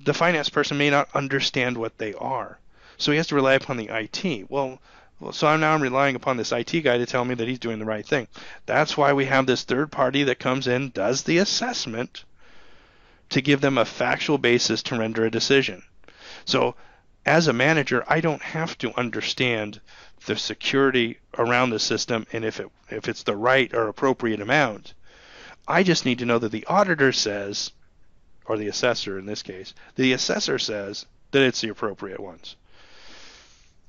The finance person may not understand what they are. So he has to rely upon the IT. Well, so I'm relying upon this IT guy to tell me that he's doing the right thing. That's why we have this third party that comes in, does the assessment to give them a factual basis to render a decision. So as a manager, I don't have to understand the security around the system and if it's the right or appropriate amount. I just need to know that the auditor says, or the assessor in this case, the assessor says that it's the appropriate ones.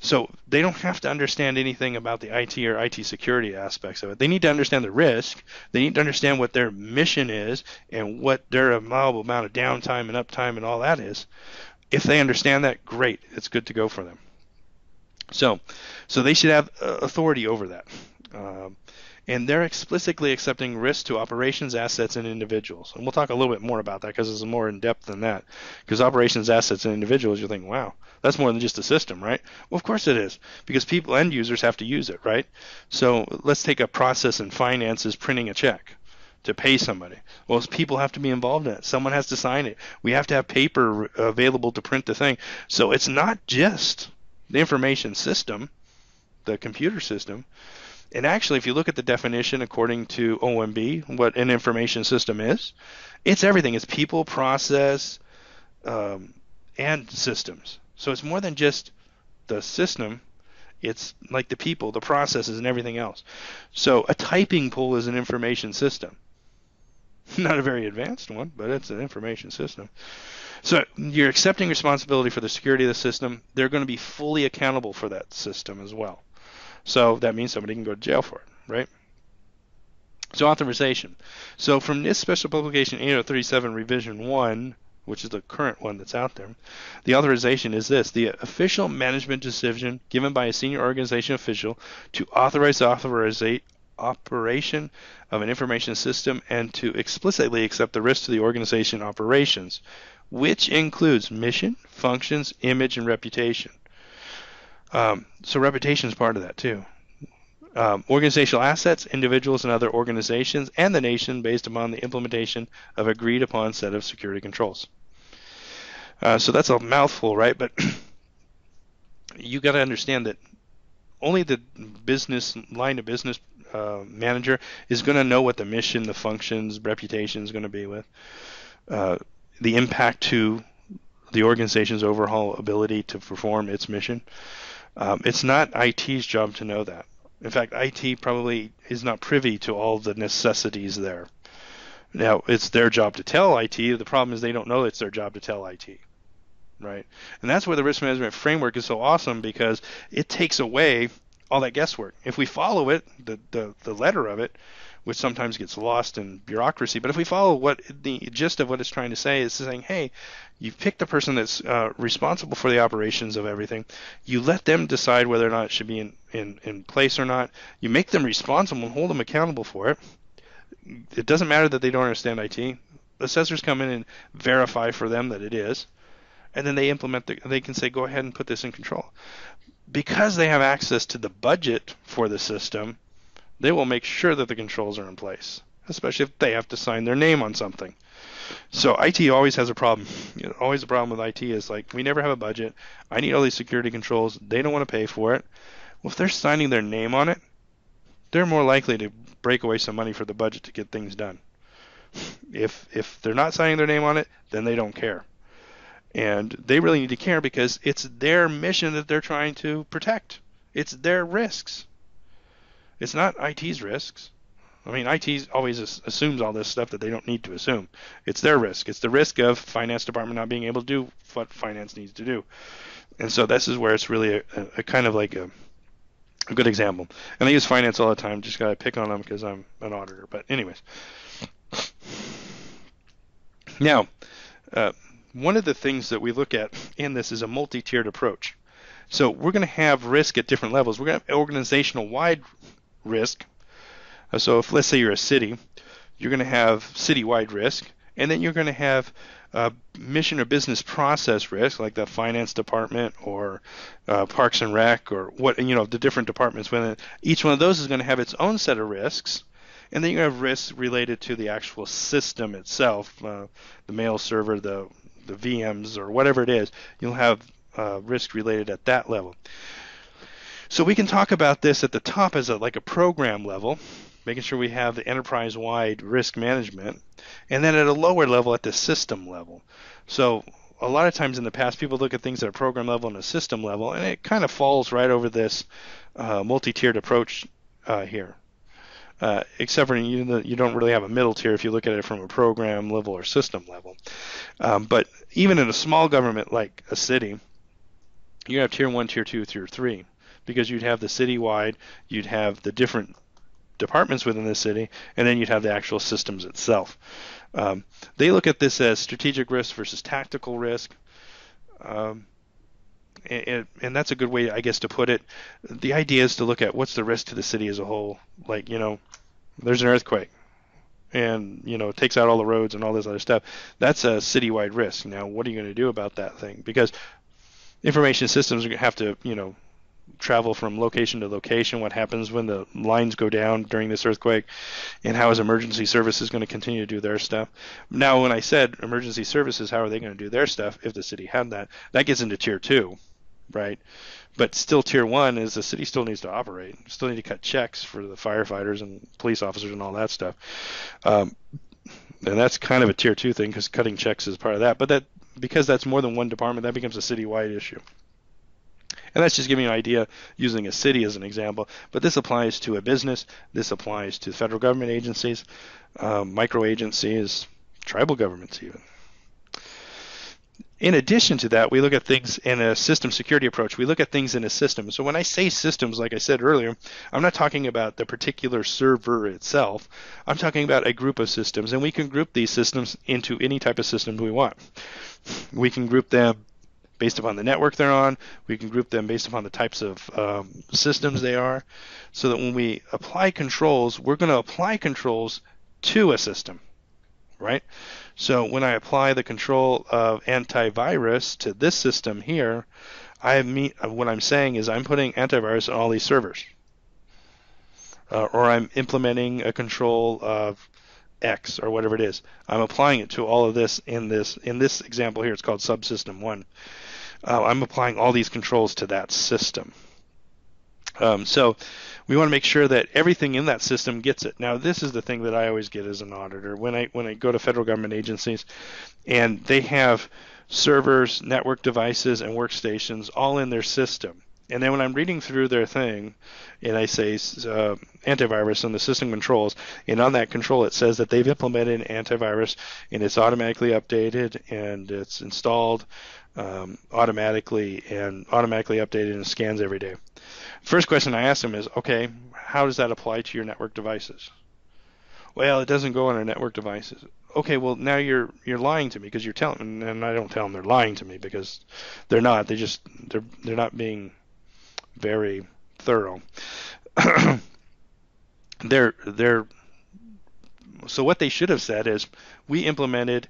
So they don't have to understand anything about the IT or IT security aspects of it. They need to understand the risk. They need to understand what their mission is and what their allowable amount of downtime and uptime and all that is. If they understand that, great. It's good to go for them. So they should have authority over that. And they're explicitly accepting risk to operations, assets, and individuals. And we'll talk a little bit more about that because it's more in depth than that. Because operations, assets, and individuals, you're thinking, wow, that's more than just a system, right? Well, of course it is, because people, end users, have to use it, right? So let's take a process in finances, printing a check to pay somebody. Well, people have to be involved in it. Someone has to sign it. We have to have paper available to print the thing. So it's not just the information system, the computer system. And actually, if you look at the definition according to OMB, what an information system is, it's everything. It's people, process, and systems. So it's more than just the system. It's like the people, the processes, and everything else. So a typing pool is an information system. Not a very advanced one, but it's an information system. So you're accepting responsibility for the security of the system. They're going to be fully accountable for that system as well. So that means somebody can go to jail for it, right? So authorization. So from NIST Special Publication 8037 Revision 1, which is the current one that's out there, the authorization is this: the official management decision given by a senior organization official to authorize the operation of an information system and to explicitly accept the risk to the organization operations, which includes mission, functions, image, and reputation. So reputation is part of that too. Organizational assets, individuals and other organizations, and the nation based upon the implementation of agreed upon set of security controls. So that's a mouthful, right? But you got to understand that only the line of business manager is going to know what the mission, the functions, reputation is going to be with, the impact to the organization's overall ability to perform its mission. It's not IT's job to know that. In fact, IT probably is not privy to all the necessities there. Now, it's their job to tell IT. The problem is they don't know it's their job to tell IT, right? And that's where the risk management framework is so awesome, because it takes away all that guesswork. If we follow it, the letter of it, which sometimes gets lost in bureaucracy, but if we follow what the gist of what it's trying to say, is saying, hey, you've picked the person that's responsible for the operations of everything. You let them decide whether or not it should be in place or not. You make them responsible and hold them accountable for it. It doesn't matter that they don't understand IT. Assessors come in and verify for them that it is, and then they implement. They can say, go ahead and put this in control. Because they have access to the budget for the system, they will make sure that the controls are in place, especially if they have to sign their name on something. So IT always has a problem. Always a problem with IT is like, we never have a budget. I need all these security controls. They don't want to pay for it. Well, if they're signing their name on it, they're more likely to break away some money for the budget to get things done. If they're not signing their name on it, then they don't care. And they really need to care, because it's their mission that they're trying to protect. It's their risks. It's not IT's risks. I mean, IT always assumes all this stuff that they don't need to assume. It's their risk. It's the risk of finance department not being able to do what finance needs to do. And so this is where it's really a kind of like a good example. And I use finance all the time. Just got to pick on them because I'm an auditor. But anyways. Now, one of the things that we look at in this is a multi-tiered approach. So we're going to have risk at different levels. We're going to have organizational-wide risk. So if, let's say, you're a city, you're going to have city-wide risk, and then you're going to have mission or business process risk, like the finance department or Parks and Rec, or what, the different departments within it. Each one of those is going to have its own set of risks. And then you have risks related to the actual system itself, the mail server, the VMs, or whatever it is. You'll have risk related at that level. So we can talk about this at the top as like a program level, making sure we have the enterprise-wide risk management, and then at a lower level at the system level. So a lot of times in the past, people look at things at a program level and a system level, and it kind of falls right over this multi-tiered approach here. Except for you don't really have a middle tier if you look at it from a program level or system level. But even in a small government like a city, you have tier 1, tier 2, tier 3, because you'd have the citywide, you'd have the different departments within the city, and then you'd have the actual systems itself. They look at this as strategic risk versus tactical risk. And that's a good way, I guess, to put it. The idea is to look at what's the risk to the city as a whole. Like, there's an earthquake, and it takes out all the roads and all this other stuff. That's a citywide risk. Now, what are you going to do about that thing? Because information systems are going to have to, travel from location to location. What happens when the lines go down during this earthquake, and how is emergency services going to continue to do their stuff? Now, when I said emergency services, how are they going to do their stuff if the city had that? That gets into tier 2, right? But still, tier 1 is the city still needs to operate. Still need to cut checks for the firefighters and police officers and all that stuff. And that's kind of a tier 2 thing, because cutting checks is part of that. But because that's more than one department, that becomes a citywide issue. And that's just giving you an idea using a city as an example. But this applies to a business. This applies to federal government agencies, micro agencies, tribal governments even. In addition to that, we look at things in a system security approach. We look at things in a system. So when I say systems, like I said earlier, I'm not talking about the particular server itself. I'm talking about a group of systems, and we can group these systems into any type of system we want. We can group them based upon the network they're on. We can group them based upon the types of systems they are, so that when we apply controls, we're going to apply controls to a system, right? So when I apply the control of antivirus to this system here, what I'm saying is I'm putting antivirus on all these servers. Or I'm implementing a control of X or whatever it is. I'm applying it to all of this in this example here. It's called subsystem 1. I'm applying all these controls to that system. So we want to make sure that everything in that system gets it. Now, this is the thing that I always get as an auditor when I go to federal government agencies, and they have servers, network devices, and workstations all in their system. And then when I'm reading through their thing, and I say antivirus and the system controls, and on that control it says that they've implemented antivirus, and it's automatically updated, and it's installed automatically updated and scans every day. First question I ask them is, okay, how does that apply to your network devices? Well, it doesn't go on our network devices. Okay, well, now you're lying to me, because you're telling, and I don't tell them they're lying to me, because they're not. They're not being very thorough. So what they should have said is, we implemented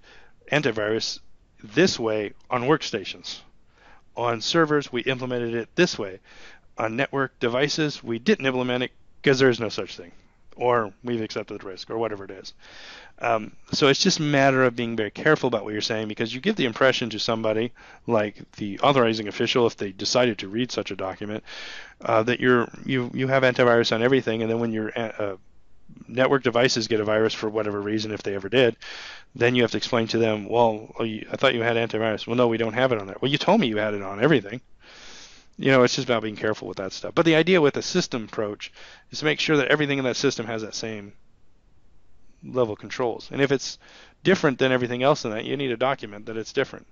antivirus this way on workstations. On servers, we implemented it this way. On network devices, we didn't implement it because there is no such thing, or we've accepted the risk, or whatever it is. So it's just a matter of being very careful about what you're saying, because you give the impression to somebody, like the authorizing official, if they decided to read such a document, that you have antivirus on everything, and then when your network devices get a virus for whatever reason, if they ever did, then you have to explain to them, well, I thought you had antivirus. Well, no, we don't have it on there. Well, you told me you had it on everything. It's just about being careful with that stuff. But the idea with a system approach is to make sure that everything in that system has that same level controls. And if it's different than everything else in that, you need to document that it's different,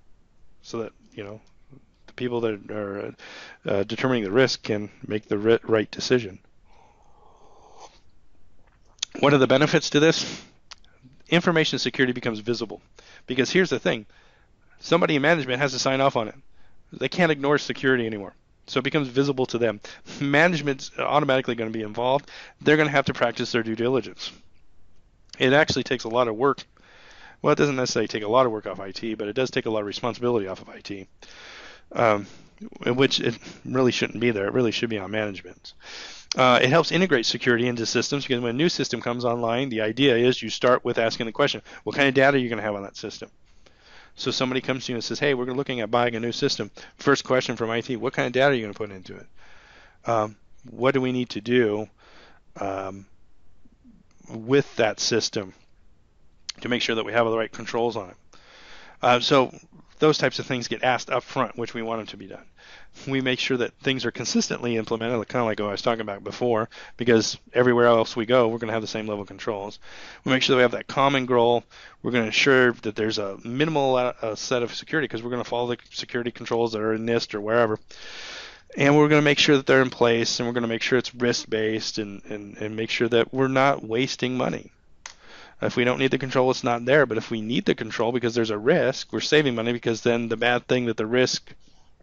so that the people that are determining the risk can make the right decision. What are the benefits to this? Information security becomes visible, because here's the thing: somebody in management has to sign off on it. They can't ignore security anymore. So it becomes visible to them. Management's automatically going to be involved. They're going to have to practice their due diligence. It actually takes a lot of work. Well, it doesn't necessarily take a lot of work off IT, but it does take a lot of responsibility off of IT, which it really shouldn't be there. It really should be on management. It helps integrate security into systems, because when a new system comes online, the idea is you start with asking the question, what kind of data are you going to have on that system? So somebody comes to you and says, hey, we're looking at buying a new system. First question from IT, what kind of data are you going to put into it? What do we need to do with that system to make sure that we have all the right controls on it? So those types of things get asked up front, which we want them to be done. We make sure that things are consistently implemented, kind of like what I was talking about before, because everywhere else we go, we're going to have the same level of controls. We make sure that we have that common goal. We're going to ensure that there's a minimal set of security, because we're going to follow the security controls that are in NIST or wherever. And we're going to make sure that they're in place, and we're going to make sure it's risk-based, and make sure that we're not wasting money. If we don't need the control, it's not there. But if we need the control because there's a risk, we're saving money, because then the bad thing that the risk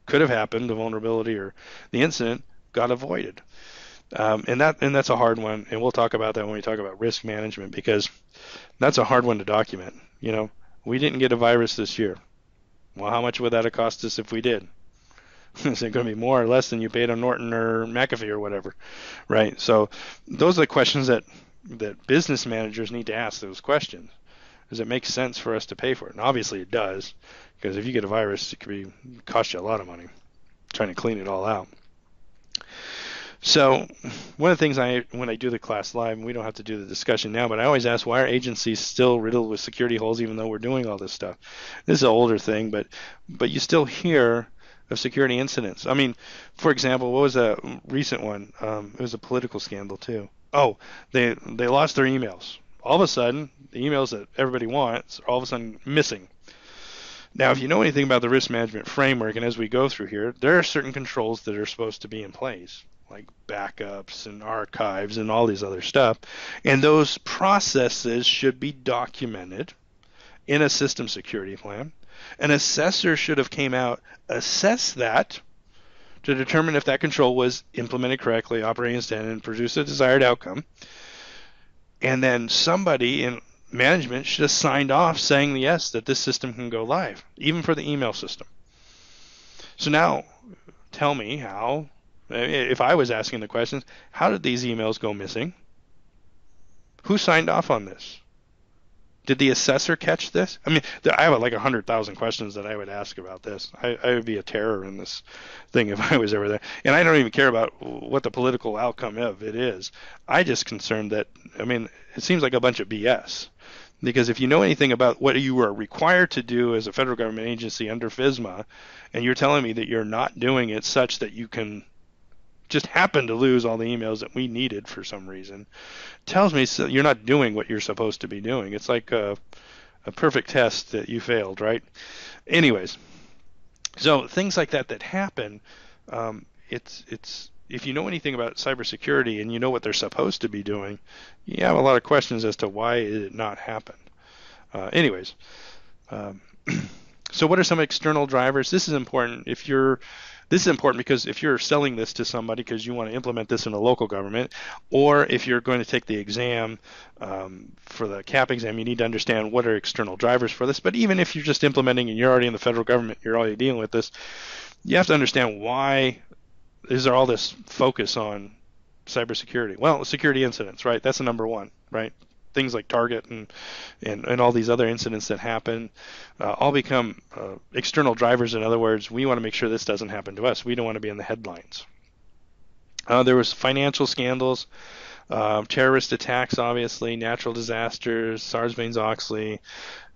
could have happened, the vulnerability or the incident, got avoided. And that's a hard one, and we'll talk about that when we talk about risk management, because that's a hard one to document. We didn't get a virus this year. Well, how much would that have cost us if we did? Is it going to be more or less than you paid on Norton or McAfee or whatever, right? So those are the questions that business managers need to ask those questions. Does it make sense for us to pay for it? And obviously it does, because if you get a virus, it could cost you a lot of money trying to clean it all out. So one of the things when I do the class live, and we don't have to do the discussion now, but I always ask, why are agencies still riddled with security holes even though we're doing all this stuff? This is an older thing, but you still hear of security incidents. I mean, for example, what was a recent one? It was a political scandal too. Oh, they lost their emails. All of a sudden, the emails that everybody wants are all of a sudden missing. Now, if you know anything about the risk management framework, and as we go through here, there are certain controls that are supposed to be in place, like backups and archives and all these other stuff. And those processes should be documented in a system security plan. An assessor should have came out, assessed that to determine if that control was implemented correctly, operating as intended, and produced a desired outcome. And then somebody in management should have signed off saying, yes, that this system can go live, even for the email system. So now, tell me how, if I was asking the questions, how did these emails go missing? Who signed off on this? Did the assessor catch this? I mean, I have like 100,000 questions that I would ask about this. I would be a terror in this thing if I was ever there. And I don't even care about what the political outcome of it is. I just concerned that, I mean, it seems like a bunch of BS. Because if you know anything about what you are required to do as a federal government agency under FISMA, and you're telling me that you're not doing it such that you can just happen to lose all the emails that we needed for some reason, tells me so you're not doing what you're supposed to be doing. It's like a perfect test that you failed, right? Anyways, so things like that happen, it's if you know anything about cybersecurity and you know what they're supposed to be doing, you have a lot of questions as to why it did not happen. Anyways, so what are some external drivers? This is important because if you're selling this to somebody because you want to implement this in a local government, or if you're going to take the exam for the CAP exam, you need to understand what are external drivers for this. But even if you're just implementing and you're already in the federal government, you're already dealing with this, you have to understand why is there all this focus on cybersecurity? Well, security incidents, right? That's the number one, right? Things like Target and all these other incidents that happen all become external drivers. In other words, we want to make sure this doesn't happen to us. We don't want to be in the headlines. There was financial scandals, terrorist attacks, obviously, natural disasters, Sarbanes-Oxley,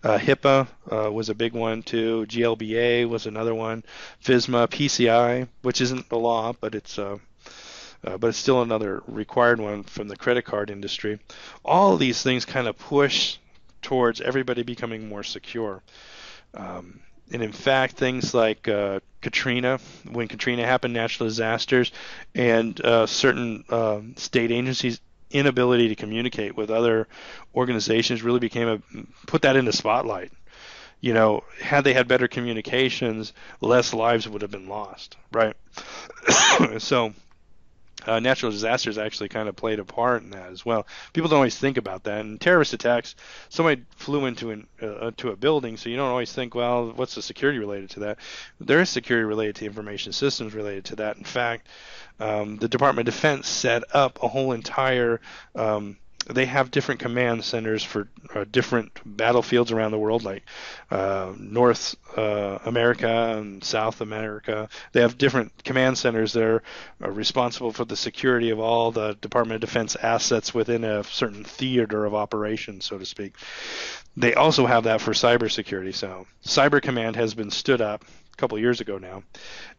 HIPAA was a big one too. GLBA was another one. FISMA, PCI, which isn't the law, but it's still another required one from the credit card industry. All of these things kind of push towards everybody becoming more secure. And in fact, things like Katrina, when Katrina happened, natural disasters, and certain state agencies' inability to communicate with other organizations really put that into spotlight. Had they had better communications, less lives would have been lost, right? So natural disasters actually kind of played a part in that as well. People don't always think about that. And terrorist attacks, somebody flew into a building, so you don't always think, well, what's the security related to that? There is security related to information systems related to that. In fact, the Department of Defense set up a whole entire they have different command centers for different battlefields around the world, like North America and South America. They have different command centers that are responsible for the security of all the Department of Defense assets within a certain theater of operations, so to speak. They also have that for cybersecurity. So Cyber Command has been stood up a couple years ago now,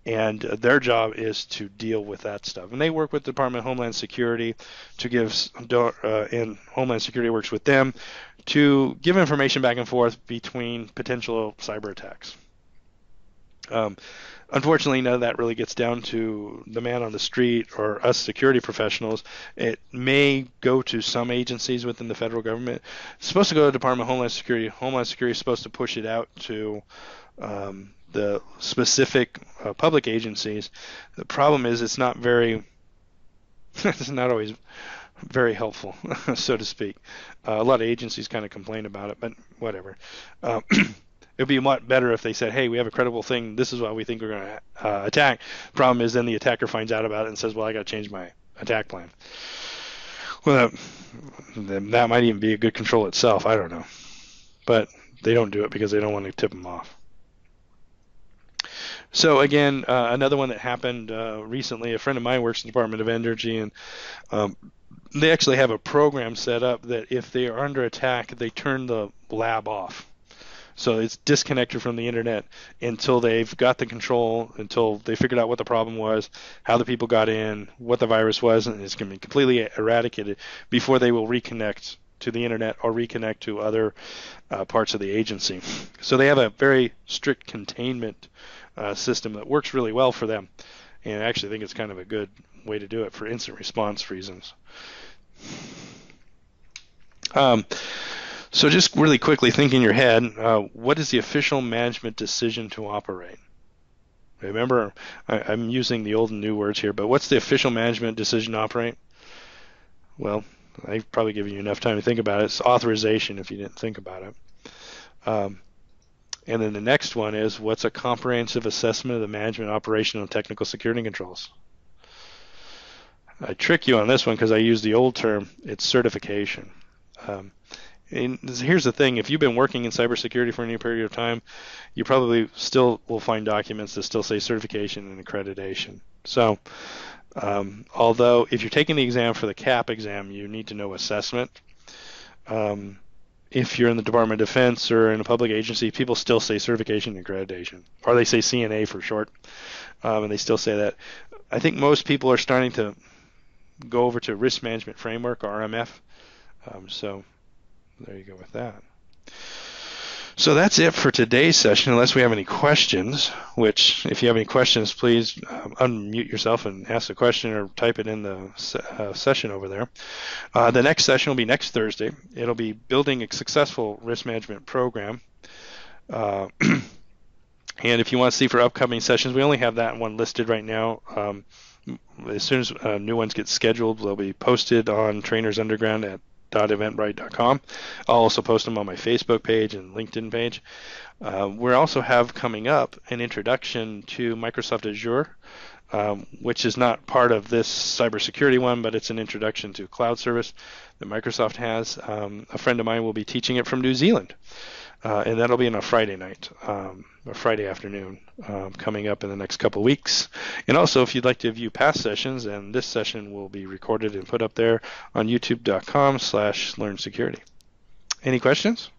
and their job is to deal with that stuff. And they work with the Department of Homeland Security to give, and Homeland Security works with them to give information back and forth between potential cyber attacks. Unfortunately, none of that really gets down to the man on the street or us security professionals. It may go to some agencies within the federal government. It's supposed to go to the Department of Homeland Security. Homeland Security is supposed to push it out to the specific public agencies. The problem is it's not always very helpful, so to speak. A lot of agencies kind of complain about it, but whatever. It would be a lot better if they said, hey, we have a credible thing. This is what we think we're going to attack. Problem is then the attacker finds out about it and says, well, I got to change my attack plan. Well, that might even be a good control itself. I don't know. But they don't do it because they don't want to tip them off. So again, another one that happened recently, a friend of mine works in the Department of Energy, and they actually have a program set up that if they are under attack, they turn the lab off. So it's disconnected from the internet until they've got the control, until they figured out what the problem was, how the people got in, what the virus was, and it's going to be completely eradicated before they will reconnect to the internet or reconnect to other parts of the agency. So they have a very strict containment system that works really well for them. And I actually think it's kind of a good way to do it for instant response reasons. So just really quickly think in your head, what is the official management decision to operate? Remember, I'm using the old and new words here, but what's the official management decision to operate? Well, I've probably given you enough time to think about it. It's authorization if you didn't think about it. And then the next one is, what's a comprehensive assessment of the management, operational, and technical security controls? I trick you on this one because I use the old term. It's certification. And here's the thing, if you've been working in cybersecurity for any period of time, you probably still will find documents that still say certification and accreditation. So although if you're taking the exam for the CAP exam, you need to know assessment. If you're in the Department of Defense or in a public agency, people still say certification and accreditation, or they say CNA for short, and they still say that. I think most people are starting to go over to Risk Management Framework, RMF. So there you go with that. So that's it for today's session, unless we have any questions, which if you have any questions, please unmute yourself and ask a question or type it in the session over there. The next session will be next Thursday. It'll be building a successful risk management program. And if you want to see for upcoming sessions, we only have that one listed right now. As soon as new ones get scheduled, they'll be posted on Trainers Underground at .eventbrite.com. I'll also post them on my Facebook page and LinkedIn page. We also have coming up an introduction to Microsoft Azure, which is not part of this cybersecurity one, but it's an introduction to cloud service that Microsoft has. A friend of mine will be teaching it from New Zealand, and that'll be on a Friday night, or Friday afternoon, coming up in the next couple weeks. And also, if you'd like to view past sessions, and this session will be recorded and put up there on youtube.com/learnsecurity. Any questions?